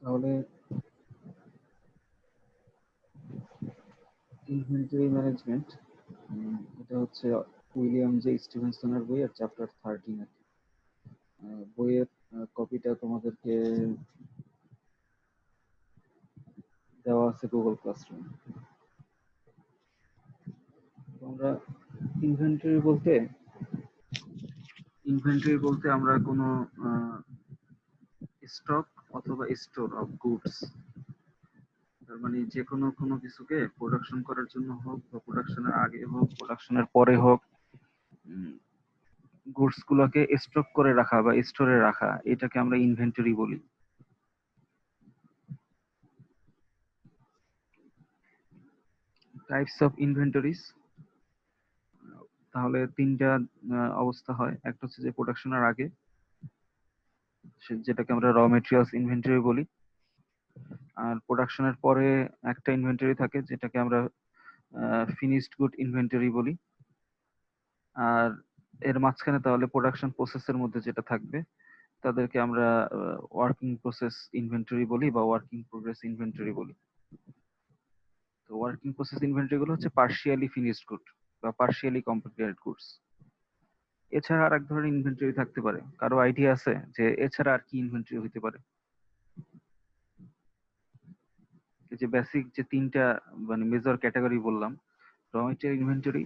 তাহলে inventory management, এটা হচ্ছে উইলিয়াম জে স্টিভেনসনের বই আর চ্যাপ্টার 13 আর কি। বইয়ের কপিটা তোমাদেরকে দেওয়া আছে গুগল ক্লাসরুম। আমরা ইনভেন্টরি বলতে আমরা কোনো স্টক অথবা স্টোর অফ গুডস, তার মানে যে কোনো কোনো কিছুকে প্রোডাকশন করার জন্য হোক বা প্রোডাকশনের আগে হোক প্রোডাকশনের পরে হোক, গুডস গুলোকে স্টক করে রাখা বা স্টোরে রাখা, এটাকে আমরা ইনভেন্টরি বলি। টাইপস অফ ইনভেন্টরিজ, তাহলে তিনটা অবস্থা হয়। একটা হচ্ছে যে প্রোডাকশনের আগে, যেটাকে আমরা র মেটেরিয়ালস ইনভেন্টরি বলি। আর প্রোডাকশনের পরে একটা ইনভেন্টরি থাকে যেটাকে আমরা ফিনিশড গুড ইনভেন্টরি বলি। আর এর মাঝখানে তাহলে প্রোডাকশন প্রসেসের মধ্যে যেটা থাকবে তাদেরকে আমরা ওয়ার্কিং প্রসেস ইনভেন্টরি বলি বা ওয়ার্কিং প্রোগ্রেস ইনভেন্টরি বলি। তো ওয়ার্কিং প্রসেস ইনভেন্টরি গুলো হচ্ছে পার্শিয়ালি ফিনিশড গুড বা পার্শিয়ালি কমপ্লিটেড গুডস। এছাড়া আর এক ধরনের ইনভেন্টরি থাকতে পারে। কারো আইডিয়া আছে যে এছাড়া আর কি ইনভেন্টরি হতে পারে? এই যে বেসিক যে তিনটা মানে মেজর ক্যাটাগরি বললাম, র material inventory,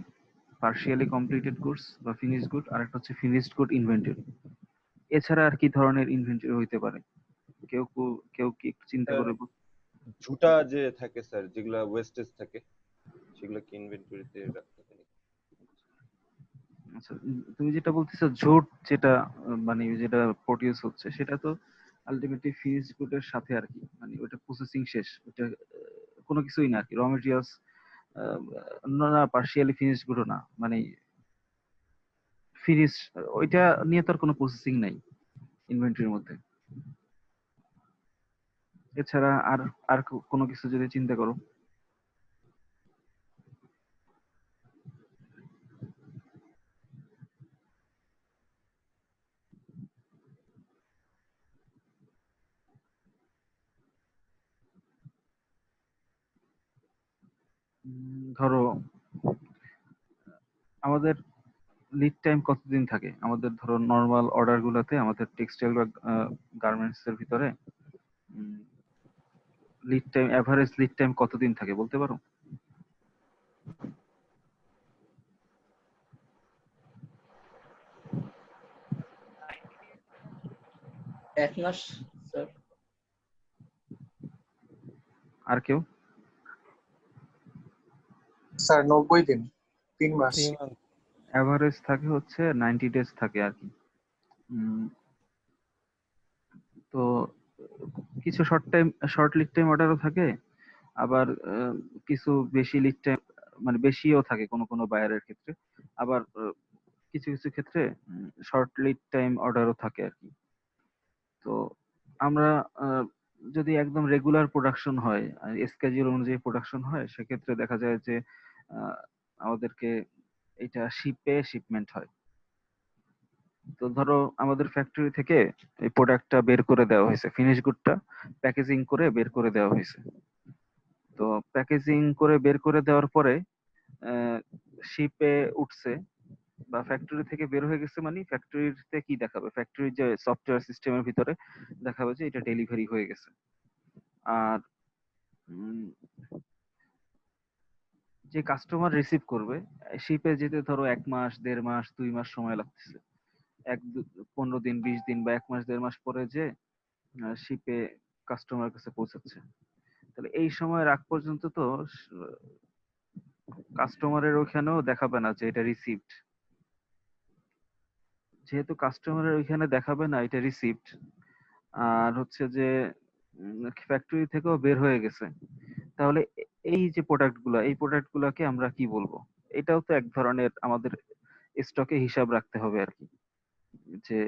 partially completed goods বা ফিনিশড গুড, আর একটা হচ্ছে ফিনিশড গুড ইনভেন্টরি। এছাড়া আর কি ধরনের ইনভেন্টরি হইতে পারে? কেউ কি একটু চিন্তা স্যার করে ঝুটা যে থাকে স্যার, যেগুলা ওয়েস্টেজ থাকে সেগুলো কি ইনভেন্টরিতে রাখতে পারি? আচ্ছা, তুমি যেটা বলতেছো ঝুট, যেটা মানে যেটা প্রডিউস হচ্ছে সেটা তো আলটিমেটলি ফিনিশড গুডের সাথে আর কি, মানে ওটা প্রসেসিং শেষ, ওটা কোনো কিছুই না আর কি, র মেটেরিয়ালস না, পার্শিয়ালি ফিনিশড গুডও না, মানে ফিনিশ, ওইটা নিয়ে তো আর কোনো প্রসেসিং নাই ইনভেন্টরির মধ্যে। এছাড়া আর আর কোনো কিছু যদি চিন্তা করো। ধরো আমাদের লিড টাইম কতদিন থাকে, আমাদের ধরো নর্মাল অর্ডার গুলাতে আমাদের টেক্সটাইল বা গার্মেন্টস এর ভিতরে lead time, average lead time কতদিন থাকে বলতে পারো? 1 মাস স্যার। আর কেউ? স্যার 90 দিন, 3 মাস। এভারেজ থাকে হচ্ছে 90 ডেজ থাকে আর কি। তো কিছু শর্ট লিড টাইম অর্ডারও থাকে, আবার কিছু বেশি লিড টাইম, মানে বেশিও থাকে কোনো কোনো বায়ারের ক্ষেত্রে, আবার কিছু কিছু ক্ষেত্রে শর্ট লিড টাইম অর্ডারও থাকে আর কি। তো আমরা যদি একদম রেগুলার প্রোডাকশন হয়, স্কেডিউল অনুযায়ী প্রোডাকশন হয়, সেক্ষেত্রে দেখা যায় যে আহ, আমাদেরকে এটা শিপমেন্ট হয়। তো ধরো আমাদের ফ্যাক্টরি থেকে এই প্রোডাক্টটা বের করে দেওয়া হয়েছে, ফিনিশ গুডটা প্যাকেজিং করে বের করে দেওয়া হয়েছে। তো প্যাকেজিং করে বের করে দেওয়ার পরে শিপে উঠছে বা ফ্যাক্টরি থেকে বের হয়ে গেছে, মানে ফ্যাক্টরিতে কি দেখাবে, ফ্যাক্টরির যে সফটওয়্যার সিস্টেমের ভিতরে দেখাবে যে এটা ডেলিভারি হয়ে গেছে। আর উম, যে কাস্টমার রিসিভ করবে, শিপে যেতে ধরো 1 মাস, 1.5 মাস, 2 মাস সময় লাগতেছে। 15 দিন, 20 দিন বা 1 মাস, 1.5 মাস পরে যে শিপে কাস্টমার কাছে পৌঁছাচ্ছে। তাহলে এই সময় আগ পর্যন্ত তো কাস্টমারের ওখানেও দেখাবে না যে এটা রিসিভড। যেহেতু কাস্টমারের ওইখানে দেখাবে না এটা রিসিভড, আর হচ্ছে যে ফ্যাক্টরি থেকেও বের হয়ে গেছে, তাহলে এই যে এই প্রোডাক্ট গুলাকে আমরা কি বলবো? এটাও তো এক ধরনের আমাদের স্টকে হিসাব রাখতে হবে আর কি, যে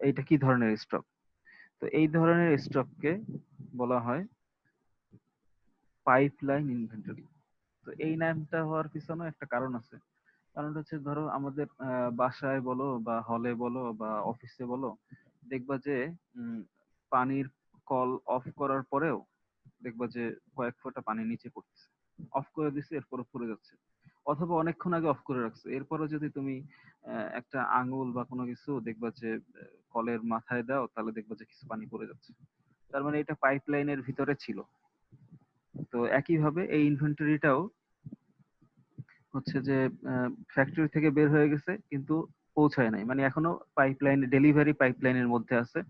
এইটা কি ধরনের স্টক। তো এই ধরনের স্টককে বলা হয় পাইপলাইন ইনভেন্টরি। তো এই নামটা হওয়ার পিছনে একটা কারণ আছে। কারণটা হচ্ছে ধরো আমাদের বাসায় বলো বা হলে বলো বা অফিসে বলো, দেখবা যে পানির কল অফ করার পরেও দেখবা যে কয়েক ফোঁটা পানি নিচে পড়তেছে। অফ করে দিছে এরপরও পড়ে যাচ্ছে, অথবা অনেকক্ষণ আগে অফ করে রাখছে এরপরও যদি তুমি একটা আঙুল বা কোনো কিছু দেখবা যে কলের মাথায় দাও, তাহলে দেখবা যে কিছু পানি পড়ে যাচ্ছে। তার মানে এটা পাইপলাইনের ভিতরে ছিল। তো একইভাবে এই ইনভেন্টরিটাও হচ্ছে যে ফ্যাক্টরি থেকে বের হয়ে গেছে কিন্তু পৌঁছায় নাই, মানে এখনো পাইপলাইন ডেলিভারি পাইপলাইনের মধ্যে আছে।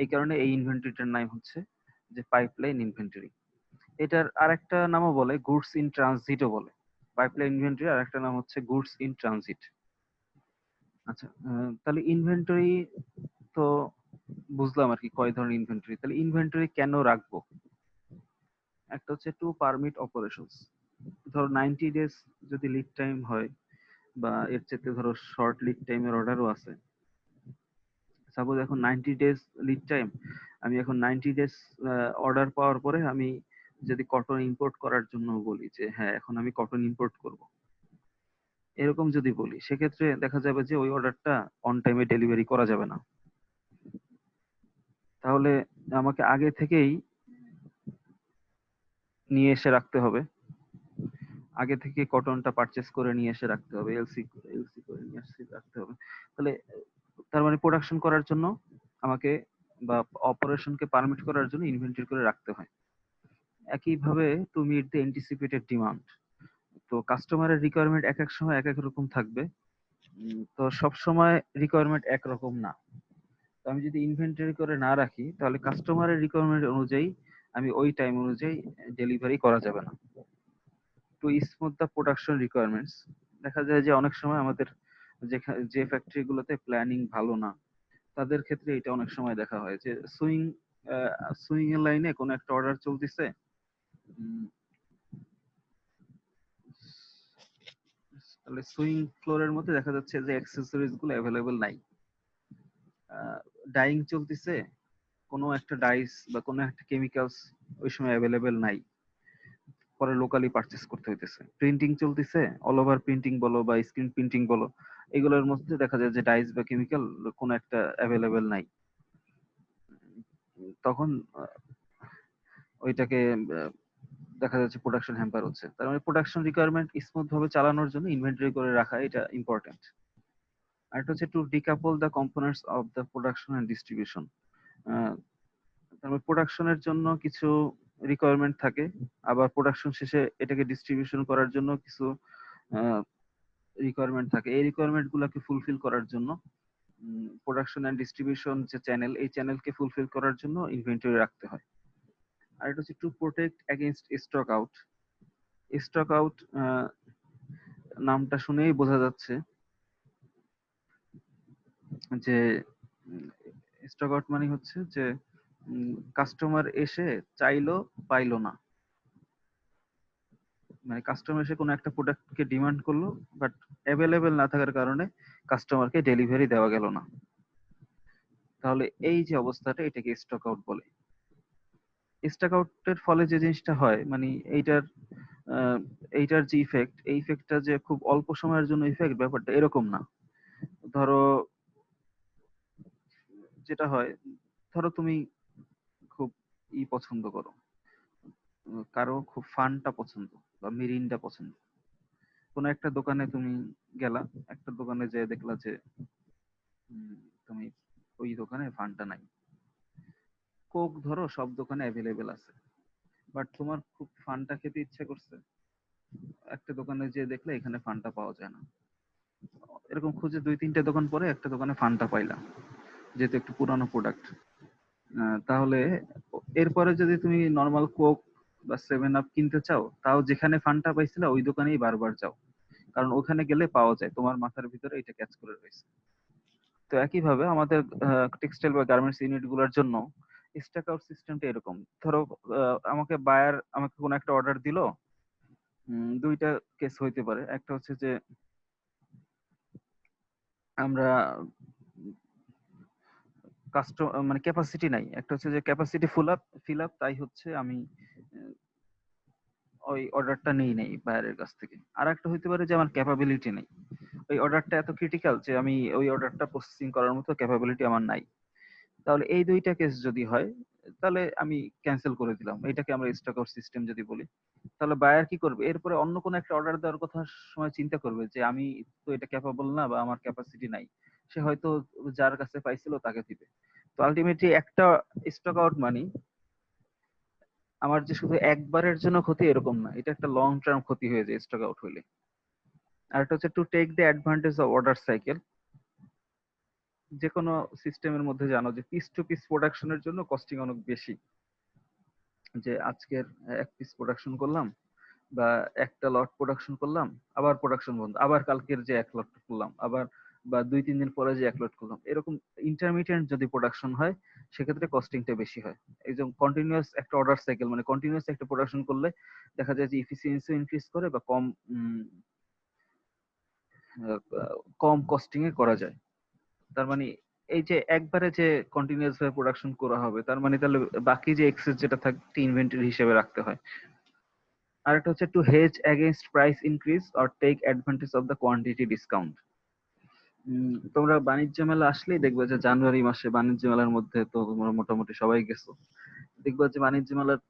এই কারণে এই ইনভেন্টরিটার নাম হচ্ছে যে পাইপলাইন ইনভেন্টরি। এটার আরেকটা নামও বলে গুডস ইন ট্রানজিটও বলে। পাইপলাইন ইনভেন্টরি আরেকটা নাম হচ্ছে গুডস ইন ট্রানজিট। আচ্ছা, তাহলে ইনভেন্টরি তো বুঝলাম আর কি কয় ধরনের ইনভেন্টরি। তাহলে ইনভেন্টরি কেন রাখবো? একটা হচ্ছে টু পারমিট অপারেশনস। ধরো 90 ডেজ যদি লিড টাইম হয়, বা এর চেয়ে ধরো শর্ট লিড টাইমের অর্ডারও আছে। সাপোজ এখন 90 ডেজ লিড টাইম, আমি এখন 90 ডেজ অর্ডার পাওয়ার পরে আমি যদি কটন ইম্পোর্ট করার জন্য বলি যে হ্যাঁ এখন আমি কটন ইম্পোর্ট করব, এরকম যদি বলি, সেক্ষেত্রে দেখা যাবে যে ওই অর্ডারটা অন টাইমে ডেলিভারি করা যাবে না। তাহলে আমাকে আগে থেকেই নিয়ে এসে রাখতে হবে, আগে থেকে কটনটা পারচেস করে নিয়ে এসে রাখতে হবে, এলসি এলসি করে নিয়ে এসে রাখতে হবে। তাহলে তার মানে প্রোডাকশন করার জন্য আমাকে বা অপারেশনকে পারমিট করার জন্য ইনভেন্টরি করে রাখতে হয়। একইভাবে to meet the anticipated demand. তো কাস্টমারের রিকোয়ারমেন্ট এক এক সময় এক এক রকম থাকবে। তো সব সময় রিকোয়ারমেন্ট একরকম না। তো আমি যদি ইনভেন্টরি করে না রাখি, তাহলে কাস্টমারের রিকোয়ারমেন্ট অনুযায়ী আমি ওই টাইম অনুযায়ী ডেলিভারি করা যাবে না। To smooth the production requirements, দেখা যায় যে অনেক সময় আমাদের যে ফ্যাক্টরি গুলোতে প্ল্যানিং ভালো না, তাদের ক্ষেত্রে এটা অনেক সময় দেখা হয় যে সুইং এর লাইনে কোনো একটা অর্ডার চলতেছে, তাহলে সুইং ফ্লোরের মধ্যে দেখা যাচ্ছে যে অ্যাক্সেসরিজ গুলো অ্যাভেলেবেল নাই। ডাইং চলতেছে, কোনো একটা ডাইস বা কোনো একটা কেমিক্যালস ওই সময় অ্যাভেলেবেল নাই, পরে লোকালি পারচেস করতে হইতেছে। প্রিন্টিং চলতেছে, অল ওভার প্রিন্টিং বলো বা স্ক্রিন প্রিন্টিং বলো, এগুলোর মধ্যে দেখা যায় যে ডাইস বা কেমিক্যাল কোনো একটা অ্যাভেলেবেল নাই। তখন ওইটাকে দেখা যাচ্ছে প্রোডাকশন হ্যাম্পার হচ্ছে। তার মানে প্রোডাকশন রিকোয়ারমেন্ট স্মুথ ভাবে চালানোর জন্য ইনভেন্টরি করে রাখা এটা ইম্পর্টেন্ট। আর এটা হচ্ছে to decouple the components of the production and distribution. তারপর প্রোডাকশনের জন্য কিছু রিকোয়ারমেন্ট থাকে, আবার প্রোডাকশন শেষে এটাকে ডিস্ট্রিবিউশন করার জন্য কিছু রিকোয়ারমেন্ট থাকে। এই রিকোয়ারমেন্ট গুলোকে ফুলফিল করার জন্য প্রোডাকশন এন্ড ডিস্ট্রিবিউশন যে চ্যানেল, এই চ্যানেলকে ফুলফিল করার জন্য ইনভেন্টরি রাখতে হয়। আর এটা হচ্ছে to protect against stock out. Stock out নামটা শুনেই বোঝা যাচ্ছে যে স্টক আউট মানে হচ্ছে যে কাস্টমার এসে চাইলো পাইলো না, মানে কাস্টমার এসে কোনো একটা প্রোডাক্টকে ডিমান্ড করলো বাট অ্যাভেলেবেল না থাকার কারণে কাস্টমারকে ডেলিভারি দেওয়া গেল না। তাহলে এই যে অবস্থাটা, এটাকে স্টক আউট বলে। স্টক আউটের ফলে যে জিনিসটা হয়, মানে এইটার যে ইফেক্ট, এই ইফেক্টটা যে খুব অল্প সময়ের জন্য ইফেক্ট, ব্যাপারটা এরকম না। ধরো যেটা হয়, ধরো তুমি খুব পছন্দ করো, কারো খুব ফানটা পছন্দ বা মিরিন্ডা পছন্দ, কোনো একটা দোকানে তুমি গেলা, একটা দোকানে যেয়ে দেখলা যে তুমি ওই দোকানে ফানটা নাই। কোক ধরো সব দোকানে অ্যাভেলেবেল আছে, বাট তোমার খুব ফানটা খেতে ইচ্ছা করছে, একটা দোকানে যেয়ে দেখলে এখানে ফানটা পাওয়া যায় না। এরকম খুঁজে 2-3টে দোকান পরে একটা দোকানে ফানটা পাইলা, যেহেতু একটু পুরানো প্রোডাক্ট। তাহলে এরপরে যদি তুমি নর্মাল কোক বা 7 আপ কিনতে চাও, তাও যেখানে ফানটা পাইছিলা ওই দোকানেই বারবার যাও, কারণ ওখানে গেলে পাওয়া যায়, তোমার মাথার ভিতরে এটা ক্যাচ করে রয়েছে। তো একইভাবে আমাদের টেক্সটাইল বা গার্মেন্টস ইউনিট গুলোর জন্য স্টক আউট সিস্টেমটা এরকম। ধরো আমাকে বায়ার আমাকে কোনো একটা অর্ডার দিল, দুইটা কেস হইতে পারে। একটা হচ্ছে যে আমরা মানে ক্যাপাসিটি নাই, একটা হচ্ছে যে ক্যাপাসিটি ফিল আপ, তাই হচ্ছে আমি ওই অর্ডারটা নেই নাই বায়ারের কাছ থেকে। আর একটা হইতে পারে যে আমার ক্যাপাবিলিটি নেই, ওই অর্ডারটা এত ক্রিটিক্যাল যে আমি ওই অর্ডারটা প্রসেসিং করার মতো ক্যাপাবিলিটি আমার নাই। তাহলে এই দুইটা কেস যদি হয়, তাহলে আমি ক্যান্সেল করে দিলাম। এটাকে আমরা স্টক আউট সিস্টেম যদি বলি। তাহলে বায়ার কি করবে, এরপরে অন্য কোনো একটা অর্ডার দেওয়ার কথা সময় চিন্তা করবে যে আমি তো এটা ক্যাপাবল না বা আমার ক্যাপাসিটি নাই, সে হয়তো যার কাছে পাইছিল তাকে দিবে। তো আলটিমেটলি একটা স্টক আউট মানি আমার যে শুধু একবারের জন্য ক্ষতি এরকম না, এটা একটা লং টার্ম ক্ষতি হয়ে যায় স্টক আউট হইলে। আর এটা হচ্ছে to take the advantage of order cycle. যে কোনো সিস্টেমের মধ্যে জানো যে পিস টু পিস প্রোডাকশনের জন্য কস্টিং অনেক বেশি। যে আজকের এক পিস প্রোডাকশন করলাম বা একটা লট প্রোডাকশন করলাম, আবার প্রোডাকশন বন্ধ, আবার কালকের যে এক লট করলাম, আবার বা 2-3 দিন পরে যে এক লট করলাম, এরকম ইন্টারমিডিয়েন্ট যদি প্রোডাকশন হয় সেক্ষেত্রে কস্টিংটা বেশি হয়। এই যে কন্টিনিউয়াস একটা অর্ডার সাইকেল মানে কন্টিনিউয়াস একটা প্রোডাকশন করলে দেখা যায় যে ইফিসিয়েন্সি ইনক্রিজ করে বা কম কস্টিং এ করা যায়। তার মানে এই যে একবারে যে কন্টিনিউয়াস ভাবে প্রোডাকশন করা হবে, তার মানে তাহলে বাকি যে এক্সেস যেটা থাকে ইনভেন্টরি হিসেবে রাখতে হয়। আর একটা হচ্ছে to hedge against price increase or take advantage of the quantity discount. তোমরা বাণিজ্য মেলা আসলেই দেখবে যে জানুয়ারি মাসে বাণিজ্য মেলার মধ্যে তো তোমরা মোটামুটি সবাই গেছো, দেখবা যে বাণিজ্য মেলার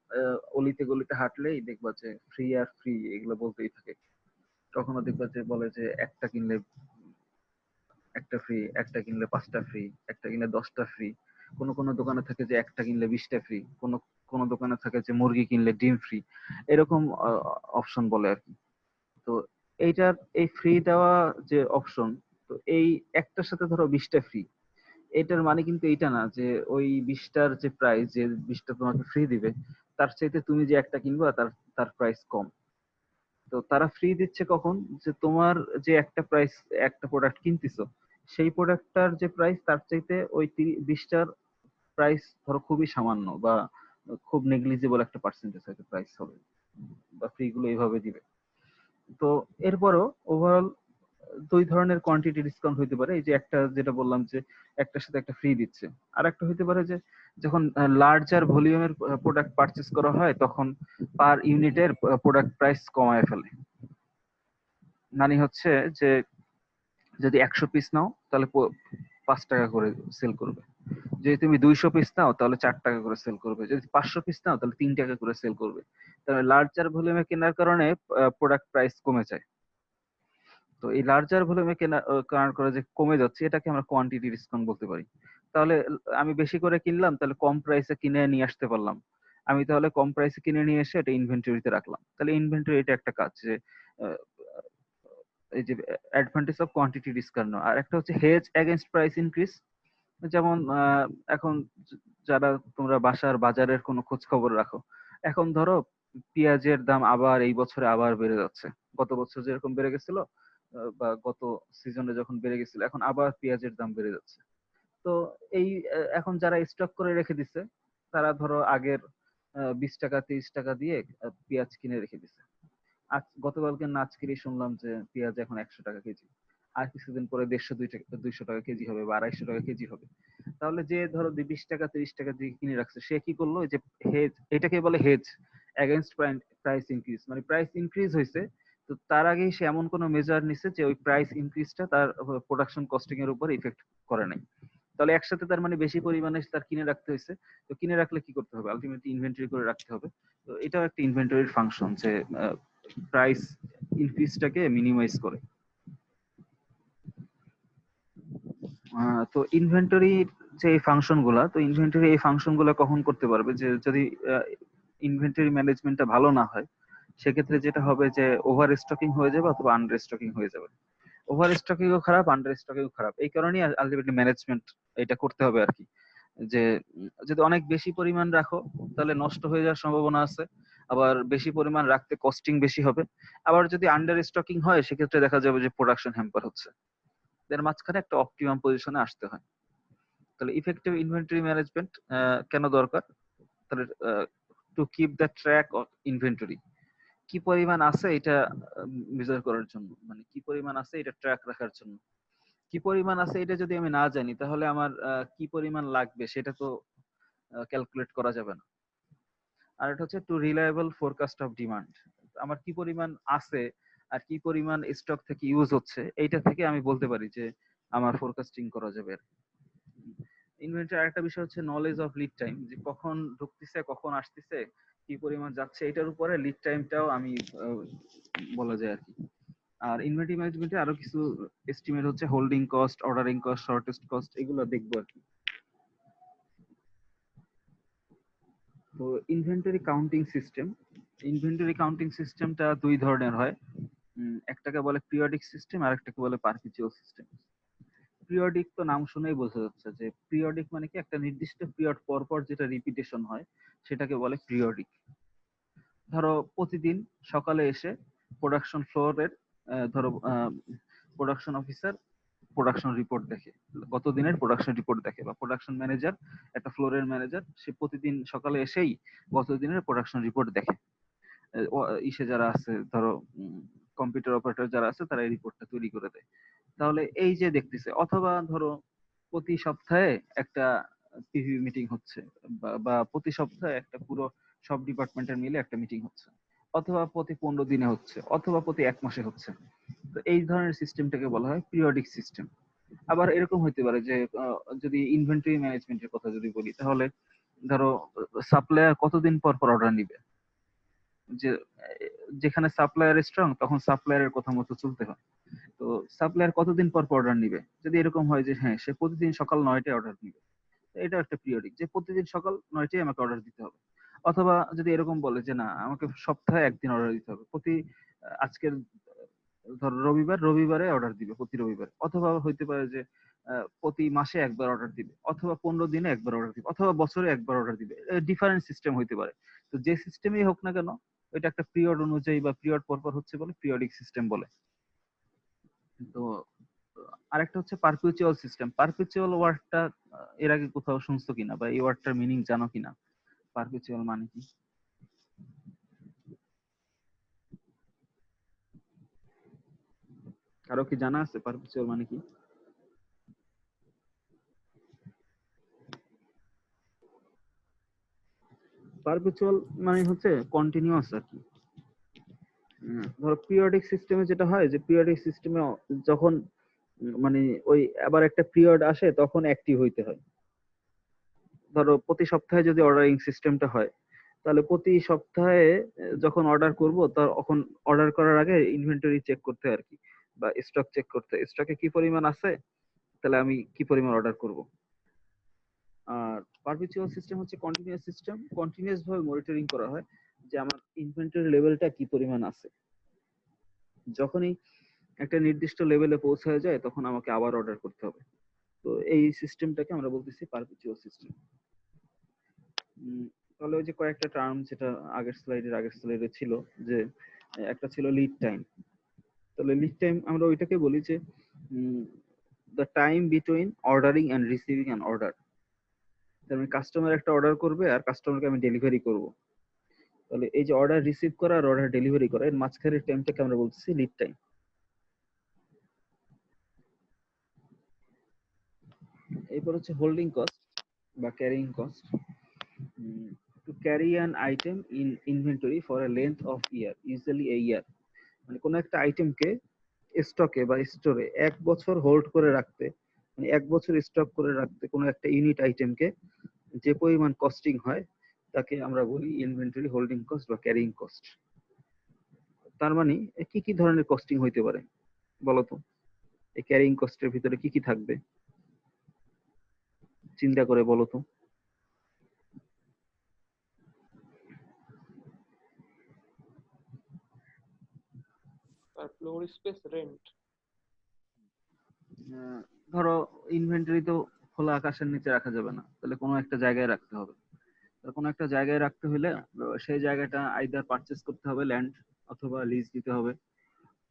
অলিতে গলিতে হাঁটলেই দেখবা যে ফ্রি আর ফ্রি এগুলো বলতেই থাকে। কখনো দেখবা যে বলে যে একটা কিনলে একটা ফ্রি, একটা কিনলে 5টা ফ্রি, একটা কিনলে 10টা ফ্রি। কোনো কোনো দোকানে থাকে যে একটা কিনলে 20টা ফ্রি, কোনো কোনো দোকানে থাকে যে মুরগি কিনলে ডিম ফ্রি, এরকম অপশন বলে আর কি। তো এইটার এই ফ্রি দেওয়া যে অপশন, তো এই একটার সাথে ধরো 20টা ফ্রি, এটার মানে কিন্তু এইটা না যে ওই 20টার যে প্রাইস, যে 20টা তোমাকে ফ্রি দিবে, তার চাইতে তুমি যে একটা কিনবা তার তার প্রাইস কম। তো তারা ফ্রি দিচ্ছে কখন, যে তোমার যে একটা প্রাইস একটা প্রোডাক্ট কিনতেছো, সেই প্রোডাক্টটার যে প্রাইস তার চাইতে ওই 20টার প্রাইস ধরো খুবই সামান্য বা খুব নেগলিজিবল একটা পার্সেন্টেজ হয়তো প্রাইস হবে, বা ফ্রি গুলো এইভাবে দিবে। তো এরপরও ওভারঅল দুই ধরনের কোয়ান্টিটি ডিসকাউন্ট হইতে পারে। এই যে একটা যেটা বললাম যে একটার সাথে একটা ফ্রি দিচ্ছে, আর একটা হইতে পারে যে যখন লার্জার ভলিউমের প্রোডাক্ট পারচেস করা হয় তখন পার ইউনিটের প্রোডাক্ট প্রাইস কমায় ফেলে। মানে হচ্ছে যে যদি 100 পিস নাও তাহলে 5 টাকা করে সেল করবে, যদি তুমি 200 পিস নাও তাহলে 4 টাকা করে সেল করবে, যদি 500 পিস নাও তাহলে 3 টাকা করে সেল করবে। তাহলে লার্জার ভলিউমে কেনার কারণে প্রোডাক্ট প্রাইস কমে যায়। তো এই লার্জার ভলিউমে কেনা কারণ করে যে কমে যাচ্ছে, এটাকে আমরা কোয়ান্টিটি ডিসকাউন্ট বলতে পারি। তাহলে আমি বেশি করে কিনলাম, তাহলে কম প্রাইসে কিনে নিয়ে আসতে পারলাম। আমি তাহলে কম প্রাইসে কিনে নিয়ে এসে এটা ইনভেন্টরিতে রাখলাম। তাহলে ইনভেন্টরি এটা একটা কাজ যে আহ, এই যে অ্যাডভান্টেজ অফ কোয়ান্টিটি ডিসকাউন্ট। আর একটা হচ্ছে হেজ এগেইনস্ট প্রাইস ইনক্রিজ। যেমন এখন যারা তোমরা বাসার বাজারের কোনো খোঁজ খবর রাখো, এখন ধরো পেঁয়াজের দাম আবার এই বছরে আবার বেড়ে যাচ্ছে। গত বছর যেরকম বেড়ে গেছিল বা গত সিজনে যখন বেড়ে গেছিল, এখন আবার পেঁয়াজের দাম বেড়ে যাচ্ছে। তো এই এখন যারা স্টক করে রেখে দিছে, তারা ধরো আগের 20 টাকা 30 টাকা দিয়ে পেঁয়াজ কিনে রেখে দিছে। আজ গতকালকে আজকেরই শুনলাম যে পেঁয়াজ এখন 100 টাকা কেজি, আর কিছুদিন পরে 150 200 টাকা কেজি হবে বা 250 টাকা কেজি হবে। তাহলে যে ধরো 20 টাকা 30 টাকা দিয়ে কিনে রাখছে, সে কি করলো, এই যে হেজ, এটাকে বলে হেজ এগেইনস্ট প্রাইস ইনক্রিজ। মানে প্রাইস ইনক্রিজ হয়েছে, তো তার আগেই সে এমন কোনো মেজার নিছে যে ওই প্রাইস ইনক্রিজটা তার প্রোডাকশন কস্টিং এর উপর ইফেক্ট করে নাই। তাহলে একসাথে তার মানে বেশি পরিমাণে তার কিনে রাখতে হয়েছে। তো কিনে রাখলে কি করতে হবে, আলটিমেটলি ইনভেন্টরি করে রাখতে হবে। তো এটাও একটা ইনভেন্টরির ফাংশন যে প্রাইস ইনক্রিজটাকে মিনিমাইজ করে। তো ইনভেন্টরির যে ফাংশন গুলা, তো ইনভেন্টরি এই ফাংশন গুলা কখন করতে পারবে, যে যদি ইনভেন্টরি ম্যানেজমেন্টটা ভালো না হয়, সেক্ষেত্রে যেটা হবে যে ওভার স্টকিং হয়ে যাবে অথবা আন্ডার স্টকিং হয়ে যাবে। ওভার স্টকিংও খারাপ, আন্ডার স্টকিংও খারাপ। এই কারণেই আলটিমেটলি ম্যানেজমেন্ট এটা করতে হবে আর কি। যে যদি অনেক বেশি পরিমাণ রাখো তাহলে নষ্ট হয়ে যাওয়ার সম্ভাবনা আছে, আবার বেশি পরিমাণ রাখতে কস্টিং বেশি হবে। আবার যদি আন্ডার স্টকিং হয় সেক্ষেত্রে দেখা যাবে যে প্রোডাকশন হ্যাম্পার হচ্ছে। এর মাঝখানে একটা অপটিমাম পজিশনে আসতে হয়। তাহলে ইফেক্টিভ ইনভেন্টরি ম্যানেজমেন্ট কেন দরকার? তাহলে to keep the track of inventory, কি পরিমাণ আছে এটা মেজার করার জন্য, মানে কি পরিমাণ আছে এটা ট্র্যাক রাখার জন্য। কি পরিমাণ আছে এটা যদি আমি না জানি, তাহলে আমার কি পরিমাণ লাগবে সেটা তো ক্যালকুলেট করা যাবে না। আর এটা হচ্ছে to reliable forecast of demand. আমার কি পরিমাণ আছে আর কি পরিমাণ স্টক থেকে ইউজ হচ্ছে, এইটা থেকে আমি বলতে পারি যে আমার ফোরকাস্টিং করা যাবে। ইনভেন্টরি আরেকটা বিষয় হচ্ছে নলেজ অফ লিড টাইম, যে কখন ঢুকতেছে কখন আসতেছে কি পরিমাণ যাচ্ছে, এটার উপরে লিড টাইমটাও আমি বলা যায় আর কি। আর ইনভেন্টরি ম্যানেজমেন্টে আরো কিছু এস্টিমেট হচ্ছে holding cost, ordering cost, shortest cost, এগুলো দেখবো আর কি। তো inventory counting system, inventory counting সিস্টেমটা দুই ধরনের হয়। একটাকে বলে পিরিয়ডিক সিস্টেম আর একটাকে বলে পারপিচুয়াল সিস্টেম। পিরিয়ডিক তো নাম শুনেই বোঝা যাচ্ছে যে পিরিয়ডিক মানে কি একটা নির্দিষ্ট পিরিয়ড পর পর যেটা রিপিটেশন হয় সেটাকে বলে পিরিয়ডিক। ধরো প্রতিদিন সকালে এসে প্রোডাকশন ফ্লোরের ধরো প্রোডাকশন অফিসার প্রোডাকশন রিপোর্ট দেখে, গত দিনের প্রোডাকশন রিপোর্ট দেখে, বা প্রোডাকশন ম্যানেজার, একটা ফ্লোরের ম্যানেজার, সে প্রতিদিন সকালে এসেই গত দিনের প্রোডাকশন রিপোর্ট দেখে। ইসে যারা আছে ধরো কম্পিউটার অপারেটর যারা আছে তারা এই রিপোর্টটা তৈরি করে দেয়। তাহলে এই যে দেখতেছে, অথবা ধরো প্রতি সপ্তাহে একটা পিভি মিটিং হচ্ছে, বা প্রতি সপ্তাহে একটা পুরো সব ডিপার্টমেন্টের মিলে একটা মিটিং হচ্ছে, অথবা প্রতি 15 দিনে হচ্ছে, অথবা প্রতি 1 মাসে হচ্ছে। তো এই ধরনের সিস্টেমটাকে বলা হয় পিরিয়ডিক সিস্টেম। আবার এরকম হইতে পারে যে যদি ইনভেন্টরি ম্যানেজমেন্টের কথা যদি বলি, তাহলে ধরো সাপ্লায়ার কতদিন পর পর অর্ডার নিবে, যে যেখানে সাপ্লায়ার স্ট্রং তখন সাপ্লায়ারের কথা মতো চলতে হয়। তো সাপ্লায়ার কতদিন পর পর অর্ডার নিবে, যদি এরকম হয় যে হ্যাঁ সে প্রতিদিন সকাল 9টায় অর্ডার নিবে, এটা একটা পিরিয়ডিক, যে প্রতিদিন সকাল 9টায় আমাকে অর্ডার দিতে হবে। অথবা যদি এরকম বলে যে না আমাকে সপ্তাহে একদিন অর্ডার দিতে হবে, প্রতি আজকের ধরো রবিবার, রবিবারে অর্ডার দিবে প্রতি রবিবার, অথবা হইতে পারে যে প্রতি মাসে একবার অর্ডার দিবে, অথবা 15 দিনে একবার অর্ডার দিবে, অথবা বছরে একবার অর্ডার দিবে। ডিফারেন্ট সিস্টেম হইতে পারে। তো যে সিস্টেমই হোক না কেন, এটা একটা পিরিয়ড অনুযায়ী বা পিরিয়ড পর পর হচ্ছে বলে পিরিয়ডিক সিস্টেম বলে। তো আরেকটা হচ্ছে পারপিচুয়াল সিস্টেম। পারপিচুয়াল ওয়ার্ডটা এর আগে কোথাও শুনছো কিনা, বা এই ওয়ার্ডটার মিনিং জানো কিনা, পারপিচুয়াল মানে কি? কারো কি জানা আছে পারপিচুয়াল মানে কি? পারপিচুয়াল মানে হচ্ছে কন্টিনিউয়াস আর কি। ধরো পিরিয়ডিক সিস্টেমে যেটা হয় যে পিরিয়ডিক সিস্টেমে যখন মানে ওই আবার একটা পিরিয়ড আসে তখন অ্যাক্টিভ হইতে হয়। ধরো প্রতি সপ্তাহে যদি অর্ডারিং সিস্টেমটা হয়, তাহলে প্রতি সপ্তাহে যখন অর্ডার করব তখন অর্ডার করার আগে ইনভেন্টরি চেক করতে হয় আর কি, বা স্টক চেক করতে হয়, স্টকে কি পরিমাণ আছে, তাহলে আমি কি পরিমাণ অর্ডার করব। আর পারপিচুয়াল সিস্টেম হচ্ছে কন্টিনিউয়াস সিস্টেম, কন্টিনিউয়াস ভাবে মনিটরিং করা হয় যে আমার ইনভেন্টরি লেভেলটা কি পরিমাণ আছে। যখনই একটা নির্দিষ্ট লেভেলে পৌঁছায় যায় তখন আমাকে আবার অর্ডার করতে হবে। তো এই সিস্টেমটাকে আমরা বলতেছি পারপিচুয়াল সিস্টেম। তাহলে ওই যে কয়েকটা টার্ম যেটা আগের স্লাইডে ছিল, যে একটা ছিল লিড টাইম। তাহলে লিড টাইম আমরা ওইটাকে বলি যে the time between ordering and receiving an order. মানে কাস্টমার একটা অর্ডার করবে আর কাস্টমারকে আমি ডেলিভারি করব, তাহলে এই যে অর্ডার রিসিভ করা আর অর্ডার ডেলিভারি করা এর মাঝখানের টাইমটাকে আমরা বলতেছি লিড টাইম। এরপর হচ্ছে হোল্ডিং কস্ট বা carrying cost. To carry an item in inventory for a length of year, usually a year, মানে কোনো একটা আইটেমকে স্টকে বা স্টোরে 1 বছর হোল্ড করে রাখতে, মানে 1 বছর স্টক করে রাখতে কোনো একটা ইউনিট আইটেমকে যে পরিমাণ কস্টিং হয় তাকে আমরা বলি ইনভেন্টরি হোল্ডিং কস্ট বা ক্যারিং কস্ট। তার মানে কি কি ধরনের কস্টিং হইতে পারে বলতো, এই ক্যারিং কস্টের ভিতরে কি কি থাকবে চিন্তা করে বলো তো। আর ফ্লোর স্পেস রেন্ট। ধরো ইনভেন্টরি তো খোলা আকাশের নিচে রাখা যাবে না, তাহলে কোনো একটা জায়গায় রাখতে হবে। কোনো একটা জায়গায় রাখতে হলে সেই জায়গাটা আইদার পারচেজ করতে হবে ল্যান্ড, অথবা লিজ দিতে হবে।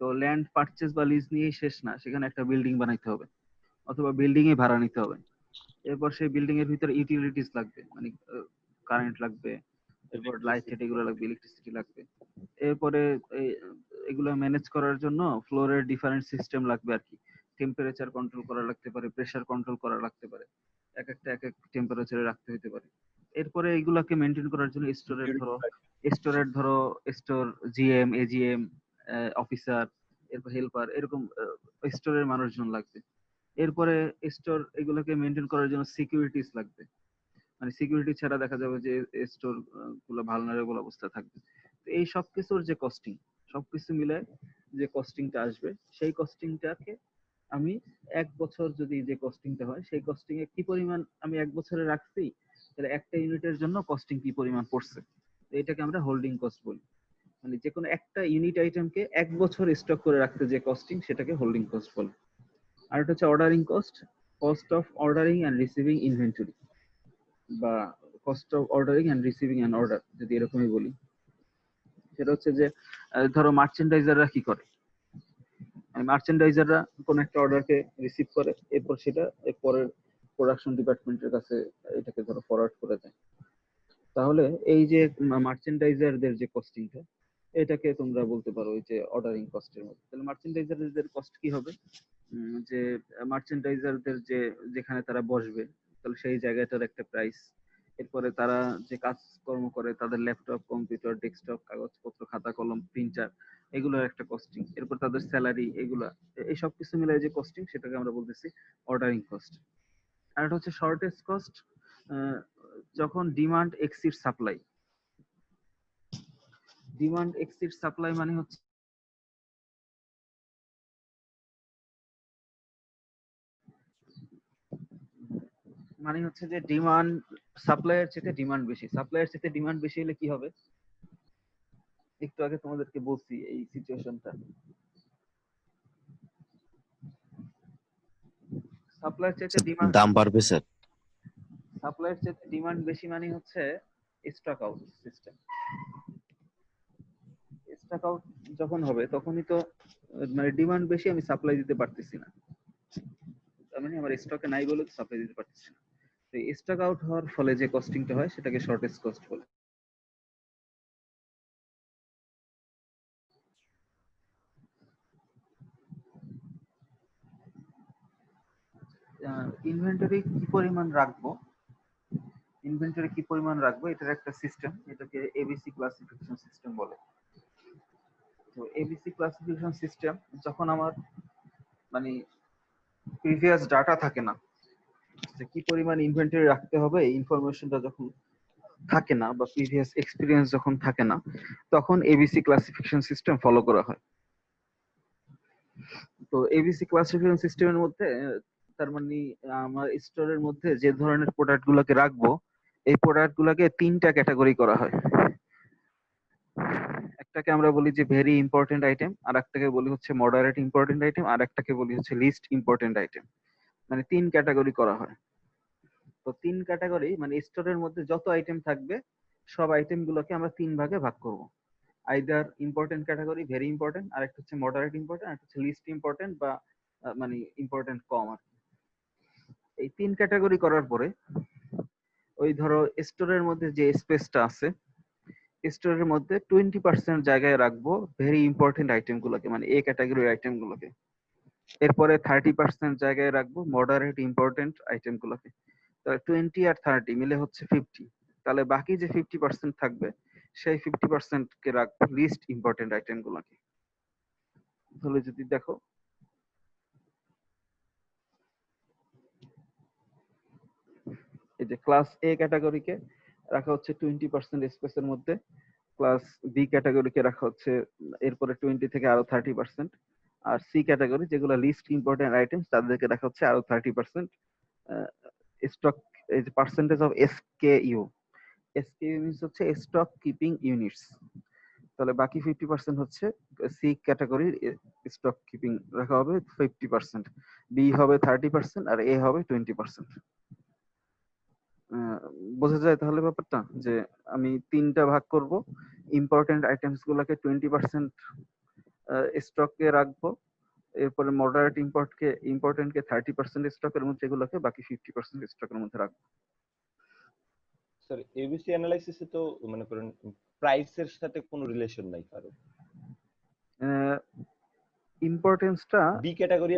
তো ল্যান্ড পারচেজ বা লিজ নিয়েই শেষ না, সেখানে একটা বিল্ডিং বানাইতে হবে, অথবা বিল্ডিং এ ভাড়া নিতে হবে। এরপর সেই বিল্ডিং এর ভিতরে ইউটিলিটিস লাগবে, মানে কারেন্ট লাগবে, এরপর লাইট টাইট এগুলো লাগবে, ইলেকট্রিসিটি লাগবে। এরপরে এগুলো ম্যানেজ করার জন্য ফ্লোরের ডিফারেন্ট সিস্টেম লাগবে আর কি। টেম্পারেচার কন্ট্রোল করা লাগতে পারে, প্রেসার কন্ট্রোল করা লাগতে পারে, এক একটা এক এক টেম্পারেচারে রাখতে হতে পারে। এরপরে এগুলাকে মেনটেন করার জন্য স্টোরের ধরো স্টোর জিএম, এজিএম, অফিসার, এরপর হেল্পার, এরকম স্টোরের মানুষজন লাগবে। এরপরে স্টোর এগুলোকে মেনটেন করার জন্য সিকিউরিটিস লাগবে, মানে সিকিউরিটি ছাড়া দেখা যাবে যে স্টোর গুলো ভালনারেবল অবস্থায় থাকবে। তো এই সবকিছুর যে কস্টিং, সবকিছু মিলে যে কস্টিংটা আসবে, সেই কস্টিংটাকে আমি এক বছর যদি যে কস্টিংটা হয় সেই কস্টিং এ কি পরিমাণ আমি এক বছরে রাখছি, তাহলে একটা ইউনিটের জন্য কস্টিং কি পরিমাণ পড়ছে, তো এটাকে আমরা হোল্ডিং কস্ট বলি। মানে যে কোনো একটা ইউনিট আইটেমকে এক বছর স্টক করে রাখতে যে কস্টিং, সেটাকে হোল্ডিং কস্ট বলে। আর এটা হচ্ছে ordering cost, cost of ordering and receiving inventory, বা cost of ordering and receiving an order যদি এরকমই বলি। সেটা হচ্ছে যে ধরো মার্চেন্ডাইজাররা কি করে, মার্চেন্ডাইজাররা কোন একটা অর্ডারকে রিসিভ করে, এরপর সেটা পরের প্রোডাকশন ডিপার্টমেন্টের কাছে এটাকে ধরো ফরওয়ার্ড করে দেয়। তাহলে এই যে মার্চেন্ডাইজারদের যে কস্টিংটা, এটাকে তোমরা বলতে পারো ওই যে অর্ডারিং কস্টের মধ্যে। তাহলে মার্চেন্ডাইজারদের কস্ট কি হবে, যে মার্চেন্ডাইজারদের যে যেখানে তারা বসবে, তাহলে সেই জায়গাটার একটা প্রাইস, এরপরে তারা যে কাজকর্ম করে তাদের ল্যাপটপ, কম্পিউটার, ডেস্কটপ, কাগজপত্র, খাতা কলম, প্রিন্টার, এগুলোর একটা কস্টিং, এরপর তাদের স্যালারি, এগুলা এই সব কিছু মিলে যে কস্টিং, সেটাকে আমরা বলতেছি অর্ডারিং কস্ট। আর এটা হচ্ছে শর্টেজ কস্ট, যখন demand exceed supply. Demand exceed supply মানে হচ্ছে যে ডিমান্ড সাপ্লাইয়ের চেয়ে ডিমান্ড বেশি, সাপ্লাইয়ের চেয়ে ডিমান্ড বেশি হলে কি হবে, একটু আগে তোমাদেরকে বলছি এই সিচুয়েশনটা। সাপ্লাইয়ের চেয়ে ডিমান্ড, দাম বাড়বে স্যার। সাপ্লাইয়ের চেয়ে ডিমান্ড বেশি মানে হচ্ছে stock out system. Stock out যখন হবে তখনই তো মানে ডিমান্ড বেশি, আমি সাপ্লাই দিতে পারতেছি না, তার মানে আমার স্টকে নাই বলে সাপ্লাই দিতে পারতেছি না। তো স্টক আউট হওয়ার ফলে যে কস্টিংটা হয় সেটাকে শর্টেজ কস্ট বলে। ইনভেন্টরি কি পরিমাণ রাখবো, ইনভেন্টরি কি পরিমাণ রাখবো এটার একটা সিস্টেম, এটাকে এবিসি ক্লাসিফিকেশন সিস্টেম বলে। তো এবিসি ক্লাসিফিকেশন সিস্টেম, যখন আমার মানে প্রিভিয়াস ডাটা থাকে না, যে কি পরিমাণ ইনভেন্টরি রাখতে হবে এই ইনফরমেশনটা যখন থাকে না, বা প্রিভিয়াস এক্সপিরিয়েন্স যখন থাকে না, তখন এবিসি ক্লাসিফিকেশন সিস্টেম ফলো করা হয়। তো এবিসি ক্লাসিফিকেশন সিস্টেমের মধ্যে তার মানে আমার স্টোরের মধ্যে যে ধরনের প্রোডাক্ট গুলোকে রাখবো, এই প্রোডাক্ট গুলোকে তিনটা ক্যাটাগরি করা হয়। একটাকে আমরা বলি যে ভেরি ইম্পর্টেন্ট আইটেম, আর একটাকে বলি হচ্ছে মডারেট ইম্পর্টেন্ট আইটেম, আর একটাকে বলি হচ্ছে লিস্ট ইম্পর্টেন্ট আইটেম। মানে তিন ক্যাটাগরি করা হয়। তো তিন ক্যাটাগরি মানে স্টোরের মধ্যে যত আইটেম থাকবে সব আইটেম গুলোকে আমরা তিন ভাগে ভাগ করব। Either important category, very important, আর একটা হচ্ছে মডারেট ইম্পর্টেন্ট, আর একটা হচ্ছে লিস্ট ইম্পর্টেন্ট বা মানে ইম্পর্টেন্ট কম আর কি। এই তিন ক্যাটাগরি করার পরে ওই ধরো স্টোরের মধ্যে যে স্পেসটা আছে, স্টোরের মধ্যে 20% জায়গায় রাখবো ভেরি ইম্পর্টেন্ট আইটেম গুলোকে, মানে এ ক্যাটাগরির আইটেম গুলোকে। এরপরে 30% জায়গায় রাখবো মডারেট ইম্পর্টেন্ট আইটেম গুলোকে। তাহলে 20 আর 30 মিলে হচ্ছে 50। তাহলে বাকি যে 50% থাকবে সেই 50% কে রাখবো লিস্ট ইম্পর্টেন্ট আইটেম গুলোকে। তাহলে যদি দেখো এই যে ক্লাস এ ক্যাটাগরিকে রাখা হচ্ছে 20% স্পেসের মধ্যে, ক্লাস বি ক্যাটাগরিকে রাখা হচ্ছে এরপরে 20 থেকে আরো 30%, আর সি ক্যাটাগরি যেগুলো লিস্ট ইম্পর্টেন্ট আইটেমস তাদেরকে রাখা হচ্ছে আরো 30% স্টক, এই যে পার্সেন্টেজ অফ এসকেইউ। এসকেইউ মিন্স হচ্ছে স্টক কিপিং ইউনিটস। তাহলে বাকি 50% হচ্ছে সি ক্যাটাগরির স্টক কিপিং রাখা হবে 50%, বি হবে 30% আর এ হবে 20%। বোঝা যায় তাহলে ব্যাপারটা, যে আমি তিনটা ভাগ করব, ইম্পর্টেন্ট আইটেমস গুলাকে 20% স্টকে রাখবো, এরপরে মডারেট ইম্পর্টেন্টকে 30% স্টকের মধ্যে, এগুলোকে বাকি 50% স্টকের মধ্যে রাখবো। স্যার এবিসি অ্যানালাইসিসে তো মনে করেন প্রাইসের সাথে কোনো রিলেশন নাই কারো। ইম্পর্টেন্সটা বি ক্যাটাগরি,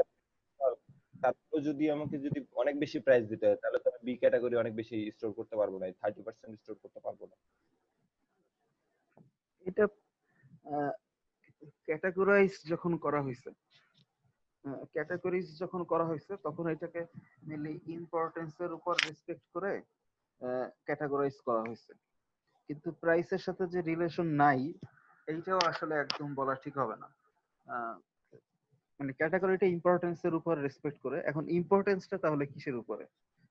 তারপর যদি আমাকে যদি অনেক বেশি প্রাইস দিতে হয় তাহলে তো বি ক্যাটাগরি অনেক বেশি স্টোর করতে পারবো না, 30% স্টোর করতে পারবো না। এটা ক্যাটাগরাইজ যখন করা হয়েছে, ক্যাটাগরিজ যখন করা হয়েছে তখন এটাকে মেনলি ইম্পর্টেন্সের উপর রেসপেক্ট করে ক্যাটাগরাইজ করা হয়েছে, কিন্তু প্রাইসের সাথে যে রিলেশন নাই এইটাও আসলে একদম বলা ঠিক হবে না। আহ, মানে ক্যাটাগরিটা ইম্পর্টেন্সের উপর রেসপেক্ট করে। এখন ইম্পর্টেন্সটা তাহলে কিসের উপরে,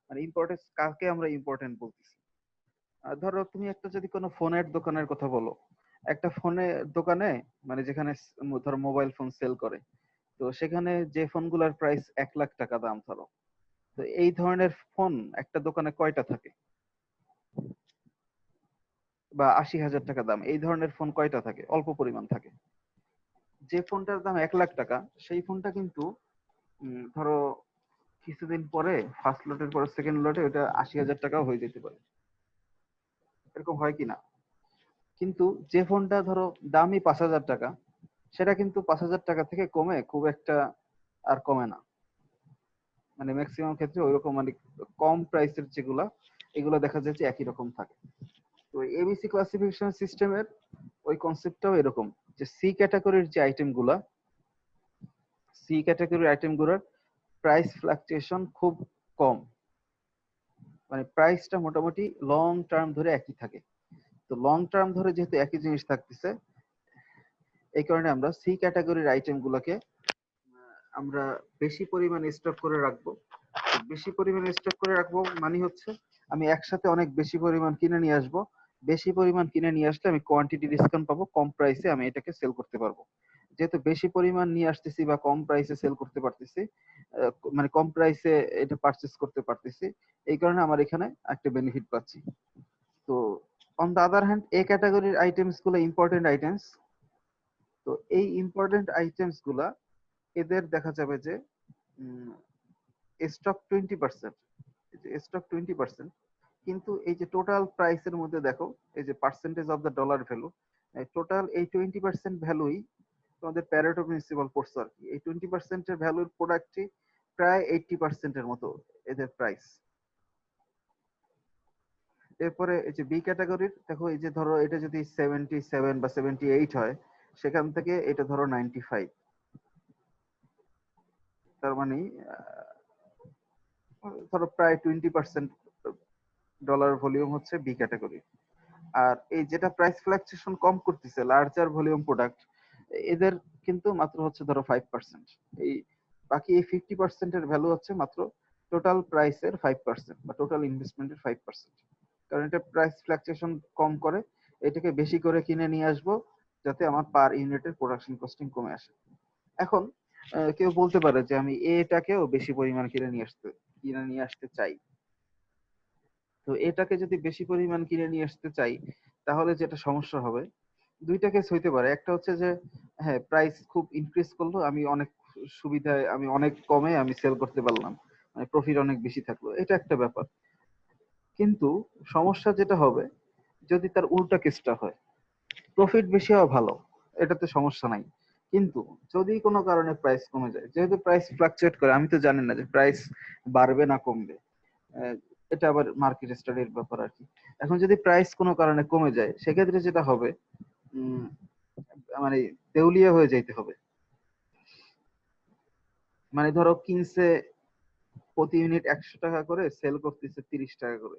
মানে ইম্পর্টেন্স কাকে আমরা ইম্পর্টেন্ট বলতেছি? ধরো তুমি একটা যদি কোনো ফোনের দোকানের কথা বলো, একটা ফোনের দোকানে মানে যেখানে ধরো মোবাইল ফোন সেল করে, তো সেখানে যে ফোনগুলোর প্রাইস 1 লাখ টাকা দাম ধরো, তো এই ধরনের ফোন একটা দোকানে কয়টা থাকে? বা 80,000 টাকা দাম এই ধরনের ফোন কয়টা থাকে? অল্প পরিমাণ থাকে। যে ফোনটার দাম 1 লাখ টাকা সেই ফোনটা কিন্তু ধরো কিছুদিন পরে ফার্স্ট লটের পরে সেকেন্ড লটে ওটা 80,000 টাকাও হয়ে যেতে পারে, এরকম হয় কিনা? কিন্তু যে ফোনটা ধরো দামই 5,000 টাকা, সেটা কিন্তু 5,000 টাকা থেকে কমে খুব একটা আর কমে না। মানে ম্যাক্সিমাম ক্ষেত্রে ওইরকম মানে কম প্রাইসের যেগুলা এগুলো দেখা যায় যে একই রকম থাকে। তো এবিসি ক্লাসিফিকেশন সিস্টেমের ওই কনসেপ্টটাও এরকম, যে সি ক্যাটাগরির আইটেমগুলোর প্রাইস ফ্লাকচুয়েশন খুব কম, মানে প্রাইসটা মোটামুটি লং টার্ম ধরে একই থাকে। তো লং টার্ম ধরে যেহেতু একই জিনিস থাকতেছে, এই কারণে আমরা সি ক্যাটাগরির আইটেম গুলোকে আমরা বেশি পরিমাণে স্টক করে রাখবো। বেশি পরিমাণে স্টক করে রাখবো মানে হচ্ছে আমি একসাথে অনেক বেশি পরিমাণ কিনে নিয়ে আসবো। বেশি পরিমাণ কিনে নিয়ে আসলে আমি কোয়ান্টিটি ডিসকাউন্ট পাবো, কম প্রাইসে আমি এটাকে সেল করতে পারবো। যেহেতু বেশি পরিমাণ নিয়ে আসতেছি বা কম প্রাইসে সেল করতে পারতেছি, মানে কম প্রাইসে এটা পারচেস করতে পারতেছি, এই কারণে আমার এখানে একটা বেনিফিট পাচ্ছি। তো অন দ্য আদার হ্যান্ড এ ক্যাটাগরির আইটেমস গুলো ইম্পর্টেন্ট আইটেমস। তো এই ইম্পর্টেন্ট আইটেমস গুলা এদের দেখা যাবে যে স্টক 20%, স্টক 20%, কিন্তু এই যে টোটাল প্রাইসের মধ্যে দেখো এই যে percentage of the dollar value, total এই 20% ভ্যালুই তোমাদের প্যারেটো প্রিন্সিপাল পড়ছো আর কি। এই 20%-এর ভ্যালুর প্রোডাক্টই প্রায় 80%-এর মতো এদের প্রাইস। এরপরে এই যে বি ক্যাটাগরির দেখো, এই যে ধরো এটা যদি 77 বা 78 হয়, সেখান থেকে এটা ধরো 95, তার মানে ধরো প্রায় 20% ডলার ভলিউম হচ্ছে বি ক্যাটাগরি। আর এই যেটা প্রাইস ফ্লাকচুয়েশন কম করতেছে লার্জার ভলিউম প্রোডাক্ট, এদের কিন্তু মাত্র হচ্ছে ধরো 5%। এই বাকি এই 50%-এর ভ্যালু হচ্ছে মাত্র টোটাল প্রাইসের 5% বা টোটাল ইনভেস্টমেন্টের 5%। কারণ এটা প্রাইস ফ্লাকচুয়েশন কম করে, এটাকে বেশি করে কিনে নিয়ে আসবো যাতে আমার পার ইউনিটের প্রোডাকশন কস্টিং কমে আসে। এখন কেউ বলতে পারে যে আমি এটাকেও বেশি পরিমাণ কিনে নিয়ে আসতে চাই। তো এটাকে যদি বেশি পরিমাণ কিনে নিয়ে আসতে চাই, তাহলে যেটা সমস্যা হবে, দুইটা কেস হইতে পারে। একটা হচ্ছে যে হ্যাঁ প্রাইস খুব ইনক্রিজ করলো, আমি অনেক সুবিধায় আমি অনেক কমে আমি সেল করতে পারলাম, মানে প্রফিট অনেক বেশি থাকলো, এটা একটা ব্যাপার। কিন্তু সমস্যা যেটা হবে যদি তার উল্টা কেসটা হয়, প্রফিট বেশি হওয়া ভালো, এটাতে সমস্যা নাই, কিন্তু যদি কোনো কারণে প্রাইস কমে যায়, যেহেতু প্রাইস ফ্লাকচুয়েট করে, আমি তো জানি না যে প্রাইস বাড়বে না কমবে, আহ, এটা আবার মার্কেট স্টাডির ব্যাপার আর কি। এখন যদি প্রাইস কোনো কারণে কমে যায়, সেক্ষেত্রে যেটা হবে উম, মানে দেউলিয়া হয়ে যাইতে হবে। মানে ধরো কিনছে প্রতি ইউনিট 100 টাকা করে, সেল করতেছে 30 টাকা করে,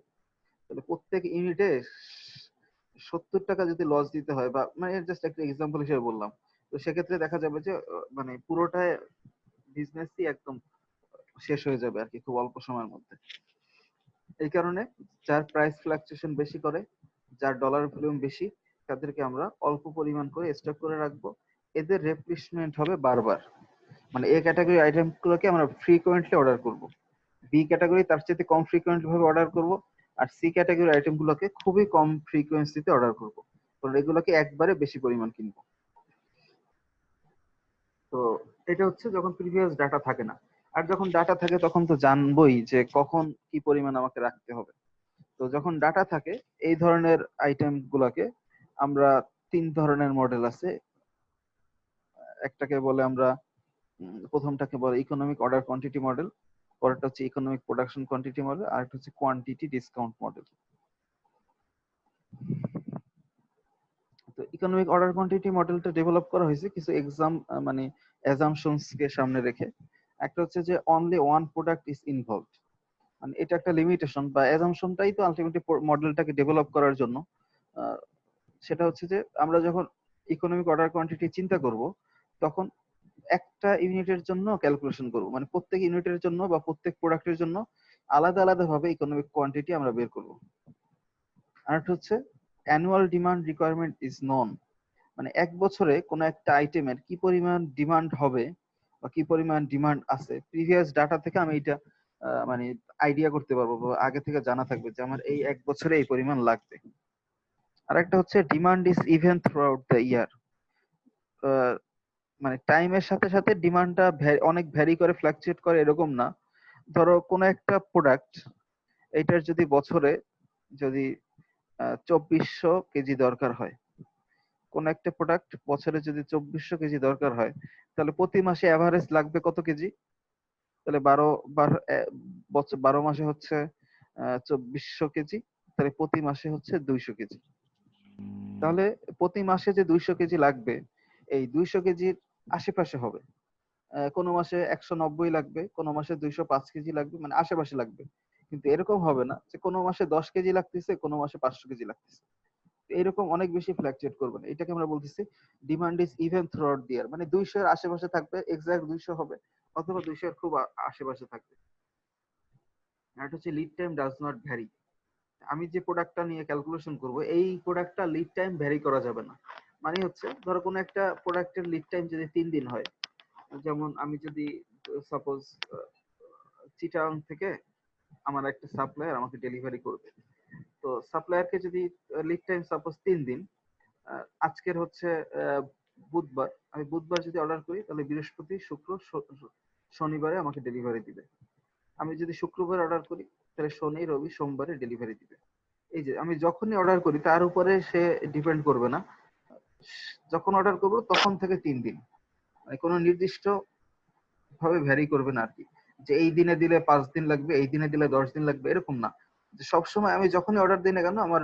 তাহলে প্রত্যেক ইউনিটে 70 টাকা যদি লস দিতে হয়, বা মানে জাস্ট একটা এক্সাম্পল হিসেবে বললাম, তো সেক্ষেত্রে দেখা যাবে যে মানে পুরোটাই বিজনেসই একদম শেষ হয়ে যাবে আর কি খুব অল্প সময়ের মধ্যে। এই কারণে যার প্রাইস ফ্লাকচুয়েশন বেশি করে, যার ডলার ভলিউম বেশি, তাদেরকে আমরা অল্প পরিমাণ করে স্টক করে রাখবো। এদের রিপ্লেসমেন্ট হবে বারবার, মানে এ ক্যাটাগরি আইটেম গুলোকে আমরা ফ্রিকোয়েন্টলি অর্ডার করব, বি ক্যাটাগরি তার চাইতে কম ফ্রিকোয়েন্টলি ভাবে অর্ডার করব, আর সি ক্যাটাগরি আইটেম গুলোকে খুবই কম ফ্রিকোয়েন্সিতে অর্ডার করব, কারণ এগুলোকে একবারে বেশি পরিমাণ কিনবো। তো এটা হচ্ছে যখন প্রিভিয়াস ডাটা থাকে না। আর যখন ডাটা থাকে তখন তো জানবোই যে কখন কি পরিমাণ আমাকে রাখতে হবে। তো যখন ডাটা থাকে এই ধরনের আইটেম গুলাকে আমরা 3 ধরনের মডেল আছে। একটাকে বলে আমরা প্রথমটাকে বলে ইকোনমিক অর্ডার কোয়ান্টিটি মডেল, পরেরটা হচ্ছে ইকোনমিক প্রোডাকশন কোয়ান্টিটি মডেল, আর একটা হচ্ছে কোয়ান্টিটি ডিসকাউন্ট মডেল। তো ইকোনমিক অর্ডার কোয়ান্টিটি মডেলটা ডেভেলপ করা হয়েছে কিছু মানে অ্যাজাম্পশনস কে সামনে রেখে। একটা হচ্ছে যে only one product is involved, মানে এটা একটা লিমিটেশন বা অ্যাজাম্পশনটাই তো আলটিমেটলি মডেলটাকে ডেভেলপ করার জন্য। আহ, সেটা হচ্ছে যে আমরা যখন ইকোনমিক অর্ডার কোয়ান্টিটি চিন্তা করব, তখন একটা ইউনিটের জন্য ক্যালকুলেশন করব, মানে প্রত্যেক ইউনিটের জন্য বা প্রত্যেক প্রোডাক্টের জন্য আলাদা আলাদা ভাবে ইকোনমিক কোয়ান্টিটি আমরা বের করব। আর একটা হচ্ছে অ্যানুয়াল ডিমান্ড রিকোয়ারমেন্ট ইজ নন, মানে এক বছরে কোনো একটা আইটেমের কি পরিমাণ ডিমান্ড হবে বা কি পরিমাণ ডিমান্ড আছে, প্রিভিয়াস ডাটা থেকে আমি এটা মানে আইডিয়া করতে পারবো বা আগে থেকে জানা থাকবে যে আমার এই এক বছরে এই পরিমাণ লাগবে। আর একটা হচ্ছে demand is even through out the year, মানে টাইমের সাথে সাথে ডিমান্ডটা অনেক ভ্যারি করে, ফ্লাকচুয়েট করে এরকম না। ধরো কোনো একটা প্রোডাক্ট, এটার যদি বছরে যদি 2400 কেজি দরকার হয়, কোন একটা প্রোডাক্ট বছরে যদি 2400 কেজি দরকার হয়, তাহলে প্রতি মাসে এভারেজ লাগবে কত কেজি? তাহলে 12 মাসে হচ্ছে 2400 কেজি, তাহলে প্রতি মাসে হচ্ছে 200 কেজি। তাহলে প্রতি মাসে যে 200 কেজি লাগবে, এই 200 কেজির আশেপাশে হবে। কোনো মাসে 190 লাগবে, কোনো মাসে 205 কেজি লাগবে, মানে আশেপাশে লাগবে। কিন্তু এরকম হবে না যে কোনো মাসে 10 কেজি লাগতেছে, কোনো মাসে 500 কেজি লাগতেছে। এরকম অনেক বেশি ফ্লাকচুয়েট করবে না। এটাকে আমরা বলতেছি demand is even throughout the year, মানে 200 এর আশেপাশে থাকবে, এক্সাক্ট 200 হবে অথবা 200 এর খুব আশেপাশে থাকবে। আর এটা হচ্ছে lead time does not vary, আমি যে প্রোডাক্টটা নিয়ে ক্যালকুলেশন করব এই প্রোডাক্টটা লিড টাইম ভ্যারি করা যাবে না। মানে হচ্ছে ধরো কোনো একটা প্রোডাক্টের লিড টাইম যদি 3 দিন হয়, যেমন আমি যদি সাপোজ চিটাং থেকে আমার একটা সাপ্লায়ার আমাকে ডেলিভারি করবে, তো সাপ্লায়ারকে যদি লিড টাইম সাপোজ 3 দিন, আজকের হচ্ছে বুধবার, আমি বুধবার যদি অর্ডার করি তাহলে বৃহস্পতি শুক্র শনিবারে আমাকে ডেলিভারি দিবে। আমি যদি শুক্রবার অর্ডার করি তাহলে শনি রবি সোমবারে ডেলিভারি দিবে। এই যে আমি যখনই অর্ডার করি তার উপরে সে ডিপেন্ড করবে না, যখন অর্ডার করবো তখন থেকে 3 দিন, মানে কোনো নির্দিষ্ট ভাবে ভ্যারি করবে না আর কি, যে এই দিনে দিলে 5 দিন লাগবে, এই দিনে দিলে 10 দিন লাগবে, এরকম না। যে সবসময় আমি যখনই অর্ডার দিই না কেন আমার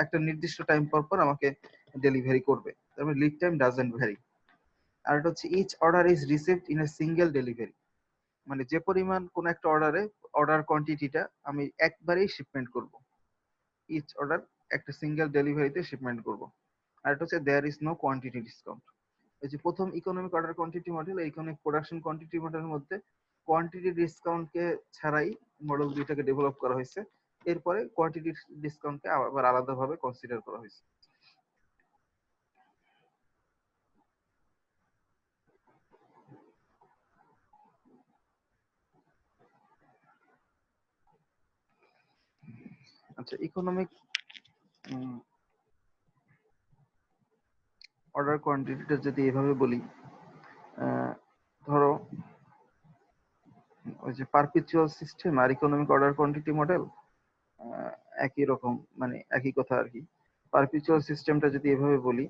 একটা নির্দিষ্ট টাইম পর পর আমাকে ডেলিভারি করবে, তার মানে লিড টাইম ডাজন্ট ভ্যারি। আর এটা হচ্ছে each order is received in a single delivery, মানে যে পরিমাণ কোন একটা অর্ডারে অর্ডার কোয়ান্টিটিটা আমি একবারেই শিপমেন্ট করব, ইচ অর্ডার একটা সিঙ্গেল ডেলিভারিতে শিপমেন্ট করব। আর এটা হচ্ছে there is no quantity discount. এই যে প্রথম economic order quantity model, economic production quantity মডেলের মধ্যে কোয়ান্টিটি ডিসকাউন্টকে ছাড়াই মডেল দুইটাকে ডেভেলপ করা হয়েছে। এরপরে কোয়ান্টিটি ডিসকাউন্টকে আবার আলাদাভাবে কনসিডার করা হয়েছে। আচ্ছা, ইকোনমিক অর্ডার কোয়ান্টিটিটা যদি এভাবে বলি, ধরো ওই যে পারপিচুয়াল সিস্টেম আর ইকোনমিক অর্ডার কোয়ান্টিটি মডেল একই রকম, মানে একই কথা আর কি। পারপিচুয়াল সিস্টেমটা যদি এভাবে বলি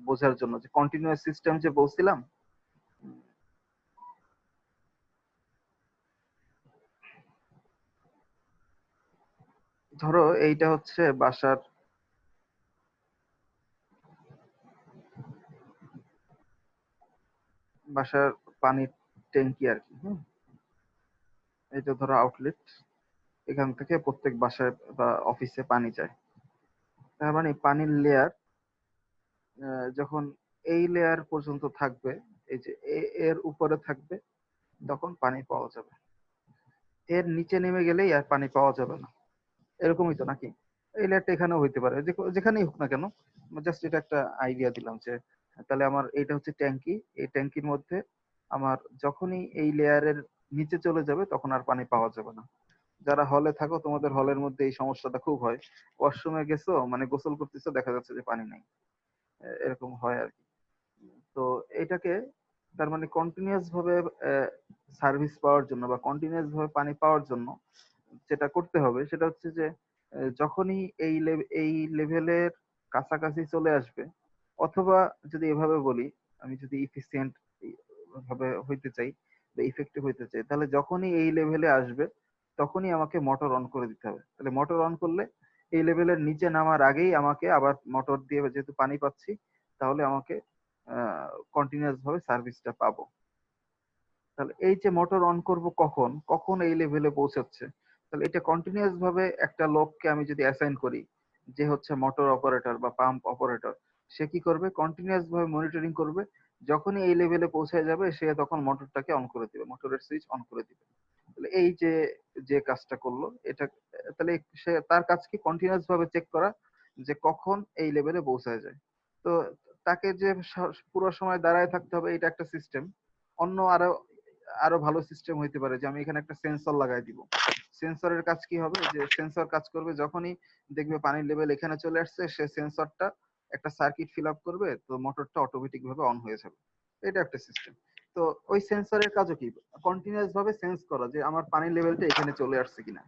বোঝার জন্য, যে কন্টিনিউয়াস সিস্টেম যে বলছিলাম, ধরো এইটা হচ্ছে বাসার পানির ট্যাঙ্কি আর কি। এটা ধরো আউটলেট, এখান থেকে প্রত্যেক বাসায় বা অফিসে পানি যায়। তার মানে পানির লেয়ার যখন এই লেয়ার পর্যন্ত থাকবে, এই যে এর উপরে থাকবে, তখন পানি পাওয়া যাবে। এর নিচে নেমে গেলেই আর পানি পাওয়া যাবে না, এরকমই তো নাকি? এই লেয়ারটা এখানেও হইতে পারে, যেখানেই হোক না কেন, জাস্ট এটা একটা আইডিয়া দিলাম যে তাহলে আমার এইটা হচ্ছে ট্যাঙ্কি, এই ট্যাঙ্কির মধ্যে আমার যখনই এই লেয়ারের নিচে চলে যাবে তখন আর পানি পাওয়া যাবে না। যারা হলে থাকো তোমাদের হলের মধ্যে এই সমস্যাটা খুব হয়, ওয়াশরুমে গেছো মানে গোসল করতেছো, দেখা যাচ্ছে যে পানি নাই, এরকম হয় আর কি। তো এটাকে তার মানে কন্টিনিউয়াস ভাবে সার্ভিস পাওয়ার জন্য বা কন্টিনিউয়াস ভাবে পানি পাওয়ার জন্য যেটা করতে হবে সেটা হচ্ছে যে যখনই এই লেভেলের কাছাকাছি চলে আসবে, অথবা যদি এভাবে বলি, আমি যদি ইফিসিয়েন্ট ভাবে হইতে চাই বা ইফেক্টিভ হইতে চাই, তাহলে যখনই এই লেভেলে আসবে তখনই আমাকে মোটর অন করে দিতে হবে। তাহলে মোটর অন করলে এই লেভেলের নিচে নামার আগেই আমাকে আবার মোটর দিয়ে যেহেতু পানি পাচ্ছি, তাহলে আমাকে কন্টিনিউয়াস ভাবে সার্ভিসটা পাবো। তাহলে এই যে মোটর অন করব কখন কখন এই লেভেলে পৌঁছাচ্ছে, তাহলে এটা কন্টিনিউয়াস ভাবে একটা লোককে আমি যদি অ্যাসাইন করি, যে হচ্ছে মোটর অপারেটর বা পাম্প অপারেটর, সে কি করবে, কন্টিনিউয়াস ভাবে মনিটরিং করবে। যখনই এই লেভেলে পৌঁছে যাবে সে তখন মোটরটাকে অন করে দিবে, মোটরের সুইচ অন করে দিবে। তাহলে এই যে যে কাজটা করলো এটা, তাহলে সে তার কাজ কি কন্টিনিউয়াস ভাবে চেক করা যে কখন এই লেভেলে পৌঁছায় যায়। তো তাকে যে পুরো সময় দাঁড়ায় থাকতে হবে এটা একটা সিস্টেম। অন্য আরো আরো ভালো সিস্টেম হইতে পারে যে আমি এখানে একটা সেন্সর লাগাই দিব। সেন্সরের কাজ কি হবে, যে সেন্সর কাজ করবে যখনই দেখবে পানির লেভেল এখানে চলে আসছে, সে সেন্সরটা একটা সার্কিট ফিল আপ করবে, তো মোটরটা অটোমেটিক ভাবে অন হয়ে যাবে। এটা একটা সিস্টেম। তো ওই সেন্সরের কাজও কি, কন্টিনিউয়াস ভাবে সেন্স করা যে আমার পানির লেভেলটা এখানে চলে আসছে কিনা।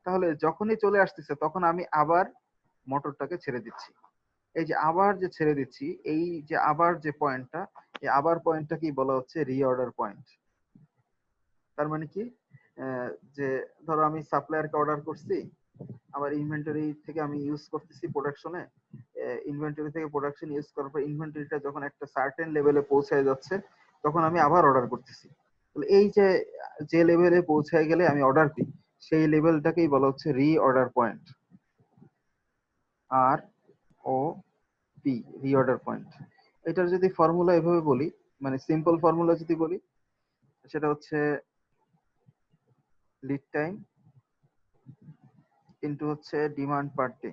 তাহলে যখনই চলে আসতেছে তখন আমি আবার মোটরটাকে ছেড়ে দিচ্ছি। এই যে আবার যে ছেড়ে দিচ্ছি, এই যে আবার যে পয়েন্টটা, এই আবার পয়েন্টটা কি বলা হচ্ছে রিঅর্ডার পয়েন্ট। তার মানে কি, যে ধরো আমি সাপ্লায়ারকে অর্ডার করছি, আমার ইনভেন্টরি থেকে আমি ইউজ করতেছি প্রোডাকশনে, ইনভেন্টরি থেকে প্রোডাকশন ইউজ করার পর ইনভেন্টরিটা যখন একটা সার্টেন লেভেলে পৌঁছায় যাচ্ছে, তখন আমি আবার অর্ডার করতেছি। তাহলে এই যে যে লেভেলে পৌঁছায় গেলে আমি অর্ডার দিই, সেই লেভেলটাকেই বলা হচ্ছে রি অর্ডার পয়েন্ট। আর ও পি, রি অর্ডার পয়েন্ট। এটার যদি ফর্মুলা এভাবে বলি, মানে সিম্পল ফর্মুলা যদি বলি, সেটা হচ্ছে লিড টাইম ইনটু হচ্ছে ডিমান্ড পার ডে।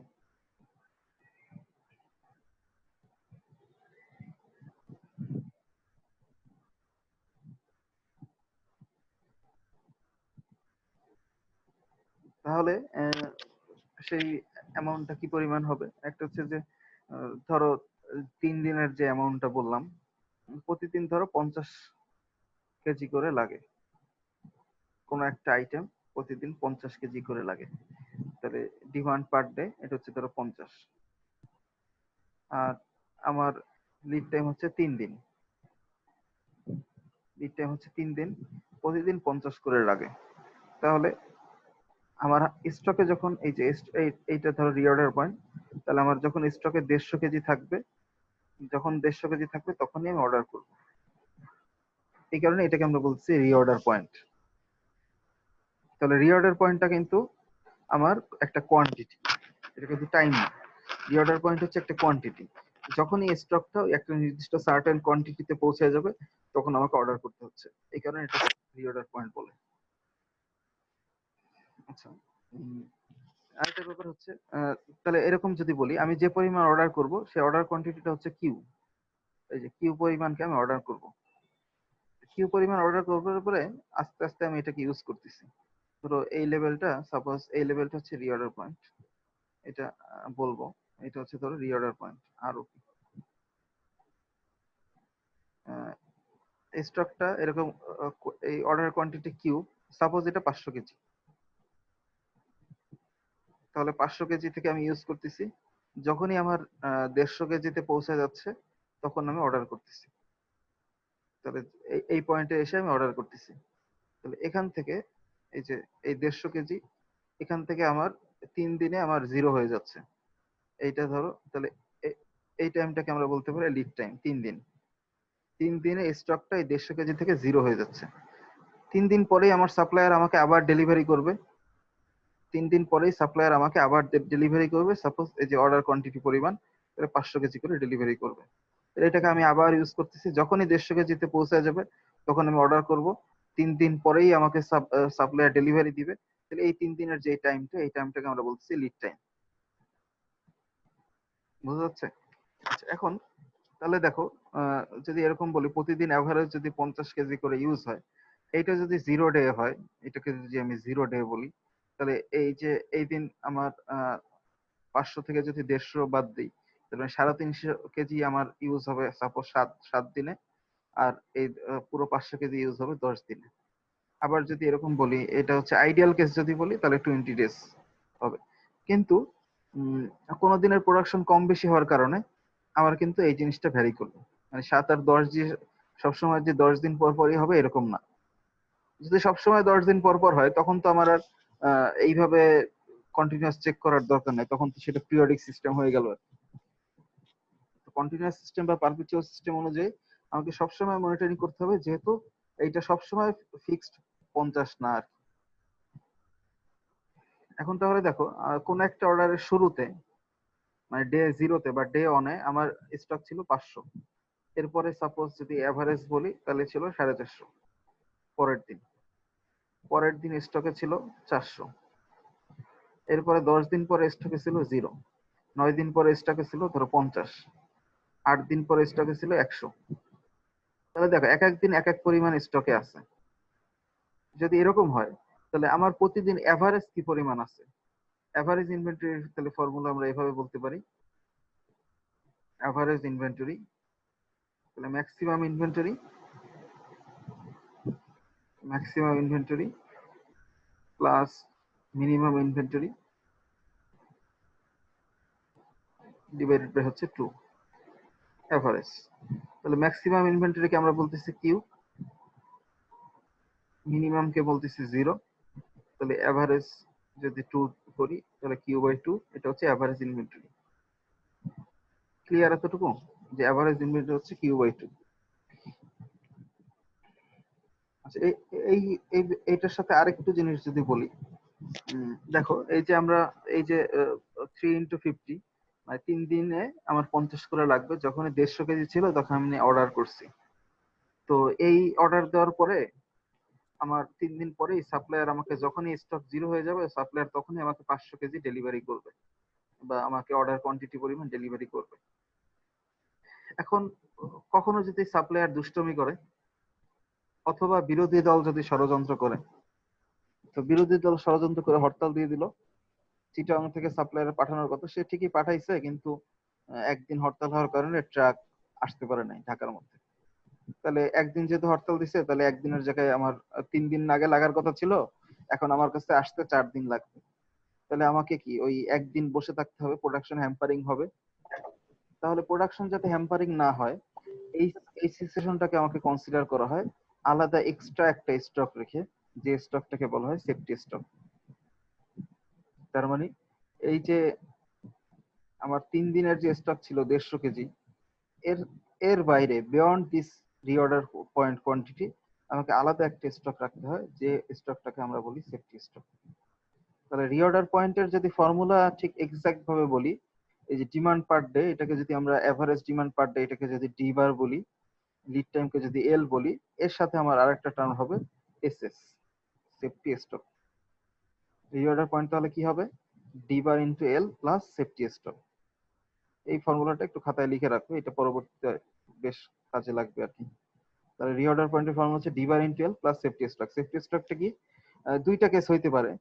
তাহলে সেই অ্যামাউন্টটা কি পরিমাণ হবে, একটা হচ্ছে যে ধরো 3 দিনের যে অ্যামাউন্টটা বললাম, প্রতিদিন ধরো 50 কেজি করে লাগে, কোনো একটা আইটেম প্রতিদিন 50 কেজি করে লাগে। তাহলে ডিমান্ড পার ডে এটা হচ্ছে ধরো 50, আর আমার লিড টাইম হচ্ছে 3 দিন। লিড টাইম হচ্ছে 3 দিন, প্রতিদিন 50 করে লাগে। তাহলে আমার স্টকে যখন এই যে এইটা ধরো রিঅর্ডার পয়েন্ট, তাহলে আমার যখন স্টকে 150 কেজি থাকবে, যখন 150 কেজি থাকবে তখনই আমি অর্ডার করব। এই কারণে এটাকে আমরা বলছি রিঅর্ডার পয়েন্ট। তাহলে রিঅর্ডার পয়েন্টটা কিন্তু আমার একটা কোয়ান্টিটি, এটা কিন্তু টাইম না। রিঅর্ডার পয়েন্ট হচ্ছে একটা কোয়ান্টিটি। যখনই স্টকটা একটা নির্দিষ্ট সার্টেন কোয়ান্টিটিতে পৌঁছে যাবে, তখন আমাকে অর্ডার করতে হচ্ছে। এই কারণে এটা রিঅর্ডার পয়েন্ট বলে। আচ্ছা, আরেকটা ব্যাপার হচ্ছে, তাহলে এরকম যদি বলি, আমি যে পরিমাণ অর্ডার করব সেই অর্ডার কোয়ান্টিটিটা হচ্ছে কিউ। এই যে কিউ পরিমাণকে আমি অর্ডার করব, কিউ পরিমাণ অর্ডার করার পরে আস্তে আস্তে আমি এটাকে ইউজ করতেছি। ধরো এই লেভেলটা, সাপোজ এই লেভেলটা হচ্ছে রিঅর্ডার পয়েন্ট, এটা বলবো এটা হচ্ছে ধরো রিঅর্ডার পয়েন্ট। আরও স্টকটা এরকম, এই অর্ডার কোয়ান্টিটি কিউ, সাপোজ এটা 500 কেজি, তাহলে 500 কেজি থেকে আমি ইউজ করতেছি। যখনই আমার 150 কেজিতে পৌঁছে যাচ্ছে, তখন আমি অর্ডার করতেছি। তাহলে এই পয়েন্টে এসে আমি অর্ডার করতেছি। তাহলে এখান থেকে এই যে এই 150 কেজি, এখান থেকে আমার 3 দিনে আমার জিরো হয়ে যাচ্ছে। এইটা ধরো, তাহলে এই টাইমটাকে আমরা বলতে পারি লিড টাইম, 3 দিন। 3 দিনে স্টকটা এই 150 কেজি থেকে জিরো হয়ে যাচ্ছে। 3 দিন পরেই আমার সাপ্লায়ার আমাকে আবার ডেলিভারি করবে। 3 দিন পরেই সাপ্লায়ার আমাকে আবার ডেলিভারি করবে। সাপোজ এই যে অর্ডার কোয়ান্টিটি পরিমাণ, তাহলে 500 কেজি করে ডেলিভারি করবে। এটাকে আমি আবার ইউজ করতেছি, যখনই 150 কেজিতে পৌঁছে যাবে তখন আমি অর্ডার করব। 3 দিন পরেই আমাকে সাপ্লায়ার ডেলিভারি দিবে। তাহলে এই 3 দিনের যে টাইমটা, এই টাইমটাকে আমরা বলতেছি লিড টাইম। বুঝা যাচ্ছে? আচ্ছা, এখন তাহলে দেখো, যদি এরকম বলি প্রতিদিন অ্যাভারেজ যদি 50 কেজি করে ইউজ হয়, এইটা যদি 0 ডে হয়, এটাকে যদি আমি 0 ডে বলি, তাহলে এই যে এই দিন আমার 500 থেকে যদি 150 বাদ দিই, তাহলে 350 কেজি আমার ইউজ হবে সাপোজ 7 দিনে, আর এই পুরো 500 কেজি ইউজ হবে 10 দিনে। আবার যদি এরকম বলি, এটা হচ্ছে আইডিয়াল কেস যদি বলি, তাহলে 20 ডেজ হবে। কিন্তু কোনো দিনের প্রোডাকশন কম বেশি হওয়ার কারণে আমার কিন্তু এই জিনিসটা ভ্যারি করবে। মানে 7 আর 10 দিয়ে সবসময় যে 10 দিন পর পরই হবে এরকম না। যদি সবসময় 10 দিন পর পর হয়, তখন তো আমার আর এইভাবে কন্টিনিউয়াস চেক করার দরকার নাই, তখন তো সেটা পিরিয়ডিক সিস্টেম হয়ে গেল। কন্টিনিউয়াস সিস্টেম বা পারপিচুয়াল সিস্টেম অনুযায়ী আমাকে সবসময় মনিটরিং করতে হবে, যেহেতু এইটা সবসময় ফিক্সড 50 না আর কি। এখন তাহলে দেখো কোন একটা অর্ডারের শুরুতে মানে ডে 0-তে বা ডে 1-এ আমার স্টক ছিল 500, এরপরে সাপোজ যদি এভারেজ বলি তাহলে ছিল 450, পরের দিন স্টকে ছিল 400, এরপরে 10 দিন পরে স্টকে ছিল 0, 9 দিন পরে স্টকে ছিল ধরো 50, 8 দিন পরে স্টকে ছিল 100। তাহলে দেখো এক এক দিন এক এক পরিমাণ স্টকে আছে। যদি এরকম হয় তাহলে আমার প্রতিদিন এভারেজ কি পরিমাণ আছে? এভারেজ ইনভেন্টরি তাহলে ফর্মুলা আমরা এভাবে বলতে পারি, এভারেজ ইনভেন্টরি তাহলে maximum inventory plus minimum inventory divided by হচ্ছে 2 এভারেজ। তাহলে ম্যাক্সিমাম ইনভেন্টরিকে আমরা বলতেছি কিউ, মিনিমাম কে বলতেছি 0, তাহলে এভারেজ যদি 2 করি তাহলে কিউ বাই 2, এটা হচ্ছে এভারেজ ইনভেন্টরি। ক্লিয়ার এতটুকু যে এভারেজ ইনভেন্টরি হচ্ছে কিউ বাই 2। আচ্ছা এইটার সাথে আরেকটু জিনিস যদি বলি, দেখো এই যে আমরা এই যে 3x50 মানে 3 দিনে আমার 50 করে লাগবে, যখন 150 কেজি ছিল তখন আমি অর্ডার করছি। তো এই অর্ডার দেওয়ার পরে আমার 3 দিন পরেই সাপ্লায়ার আমাকে, যখনই স্টক 0 হয়ে যাবে সাপ্লায়ার তখনই আমাকে 500 কেজি ডেলিভারি করবে বা আমাকে অর্ডার কোয়ান্টিটি পরিমাণ ডেলিভারি করবে। এখন কখনো যদি সাপ্লায়ার দুষ্টমি করে অথবা বিরোধী দল যদি ষড়যন্ত্র করে, তো বিরোধী দল ষড়যন্ত্র করে হরতাল দিয়ে দিল, চিটাগাং থেকে সাপ্লায়ার পাঠানোর কথা, সে ঠিকই পাঠাইছে কিন্তু একদিন হরতাল হওয়ার কারণে ট্রাক আসতে পারে নাই ঢাকার মধ্যে। তাহলে একদিন যেহেতু হরতাল দিছে, তাহলে একদিনের জায়গায় আমার 3 দিন আগে লাগার কথা ছিল, এখন আমার কাছে আসতে 4 দিন লাগবে। তাহলে আমাকে কি ওই একদিন বসে থাকতে হবে, প্রোডাকশন হ্যাম্পারিং হবে। তাহলে প্রোডাকশন যাতে হ্যাম্পারিং না হয়, এই এই সিচুয়েশনটাকে আমাকে কনসিডার করা হয় আলাদা এক্সট্রা একটা স্টক রেখে, যে স্টকটাকে বলা হয় সেফটি স্টক। তার মানে এই যে আমার 3 দিনের যে স্টক ছিল 150 কেজি, এর এর বাইরে beyond this reorder point quantity আমাকে আলাদা একটা স্টক রাখতে হয়, যে স্টকটাকে আমরা বলি সেফটি স্টক। তাহলে রিঅর্ডার পয়েন্টের যদি ফর্মুলা ঠিক এক্সাক্ট ভাবে বলি, এই যে ডিমান্ড পার ডে, এটাকে যদি আমরা এভারেজ ডিমান্ড পার ডে এটাকে যদি ডি বার বলি, লিড টাইমকে যদি এল বলি, এর সাথে আমার আরেকটা টার্ম হবে SS, safety stock. Reorder point তাহলে কি হবে? ডি বার ইনটু এল প্লাস সেফটি স্টক। এই ফর্মুলাটা একটু খাতায় লিখে রাখো, এটা পরবর্তীতে বেশ কাজে লাগবে আর কি। তাহলে রিঅর্ডার পয়েন্টের ফর্মুলা হচ্ছে ডি বার ইনটু এল প্লাস সেফটি স্টক। সেফটি স্টকটা কি? দুইটা কেস হইতে পারে।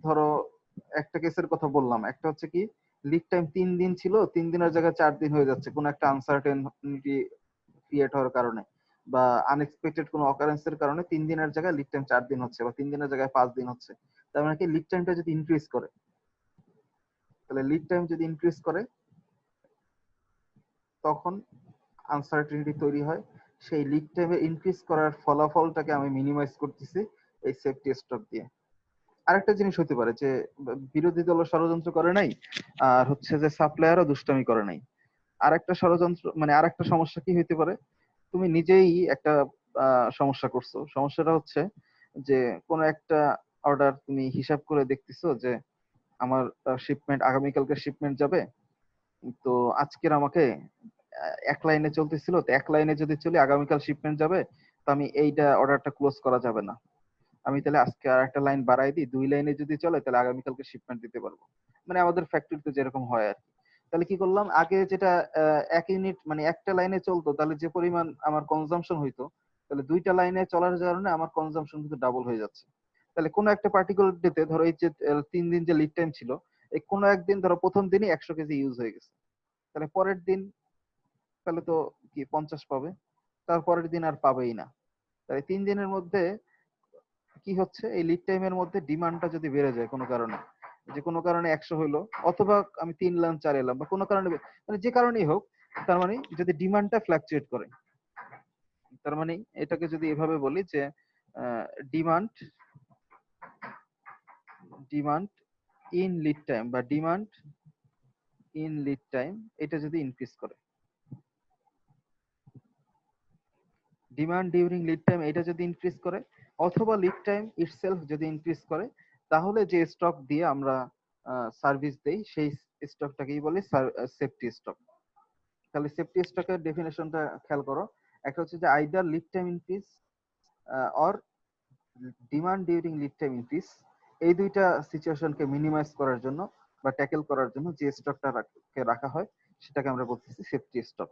ধরো একটা কেসের কথা বললাম, একটা হচ্ছে কি লিড টাইম 3 দিন ছিল, 3 দিনের জায়গায় 4 দিন হয়ে যাচ্ছে কোনো একটা আনসার্টেনিটি ক্রিয়েট হওয়ার কারণে বা আনএক্সপেক্টেড কোনো অকারেন্সের কারণে 3 দিনের জায়গায় লিড টাইম 4 দিন হচ্ছে বা 3 দিনের জায়গায় 5 দিন হচ্ছে। তার মানে কি লিড টাইমটা যদি ইনক্রিজ করে, তাহলে লিড টাইম যদি ইনক্রিজ করে তখন আনসার্টেনিটি তৈরি হয়। সেই লিড টাইমে ইনক্রিজ করার ফলাফলটাকে আমি মিনিমাইজ করতেছি এই সেফটি স্টক দিয়ে। আরেকটা জিনিস হতে পারে যে বিরোধী দল ষড়যন্ত্র করে নাই, আর হচ্ছে যে সাপ্লায়ারও দুষ্টামি করে নাই। আরেকটা ষড়যন্ত্র মানে আরেকটা সমস্যা কি হইতে পারে, তুমি নিজেই একটা সমস্যা করছো। সমস্যাটা হচ্ছে যে কোনো একটা অর্ডার তুমি হিসাব করে দেখতেছো যে আমার শিপমেন্ট আগামীকালকে শিপমেন্ট যাবে, তো আজকের আমাকে এক লাইনে চলতেছিল, তো এক লাইনে যদি চলে আগামীকাল শিপমেন্ট যাবে, তো আমি এইটা অর্ডারটা ক্লোজ করা যাবে না, আমি তাহলে আজকে আর একটা লাইন বাড়াই দিই, 2 লাইনে যদি চলে তাহলে আগামীকালকে শিপমেন্ট দিতে পারবো। মানে আমাদের ফ্যাক্টরিতে যেরকম হয় আর কি। তাহলে কি করলাম, আগে যেটা 1 ইউনিট মানে একটা লাইনে চলতো, তাহলে যে পরিমাণ আমার কনজাম্পশন হইতো, তাহলে 2টা লাইনে চলার কারণে আমার কনজাম্পশন কিন্তু ডাবল হয়ে যাচ্ছে। তাহলে কোনো একটা পার্টিকুলার ডেতে ধরো এই যে 3 দিন যে লিড টাইম ছিল, এই কোনো একদিন ধরো প্রথম দিনই 100 কেজি ইউজ হয়ে গেছে, তাহলে পরের দিন তাহলে তো কি 50 পাবে, তারপরের দিন আর পাবেই না। তাই 3 দিনের মধ্যে কি হচ্ছে, এই লিড টাইমের মধ্যে ডিমান্ডটা যদি বেড়ে যায় কোনো কারণে, যে কোনো কারণে 100 হইলো অথবা আমি 3 এলাম 4 এলাম বা কোনো কারণে মানে যে কারণেই হোক, তার মানে যদি ডিমান্ডটা ফ্লাকচুয়েট করে, তার মানে এটাকে যদি এভাবে বলি যে demand demand in lead time বা ডিমান্ড ইন লিড টাইম এটা যদি ইনক্রিজ করে, ডিমান্ড ডিউরিং লিড টাইম এটা যদি ইনক্রিজ করে, অথবা লিড টাইম ইটসেলফ যদি ইনক্রিজ করে, তাহলে যে স্টক দিয়ে আমরা সার্ভিস দেই সেই স্টকটাকেই বলে সেফটি স্টক। তাহলে সেফটি স্টকের ডেফিনেশনটা খেয়াল করো, একটা হচ্ছে যে either lead time increase or demand during lead time increase. এই দুইটা সিচুয়েশনকে মিনিমাইজ করার জন্য বা ট্যাকেল করার জন্য যে স্টকটা রাখা হয় সেটাকে আমরা বলতেছি সেফটি স্টক।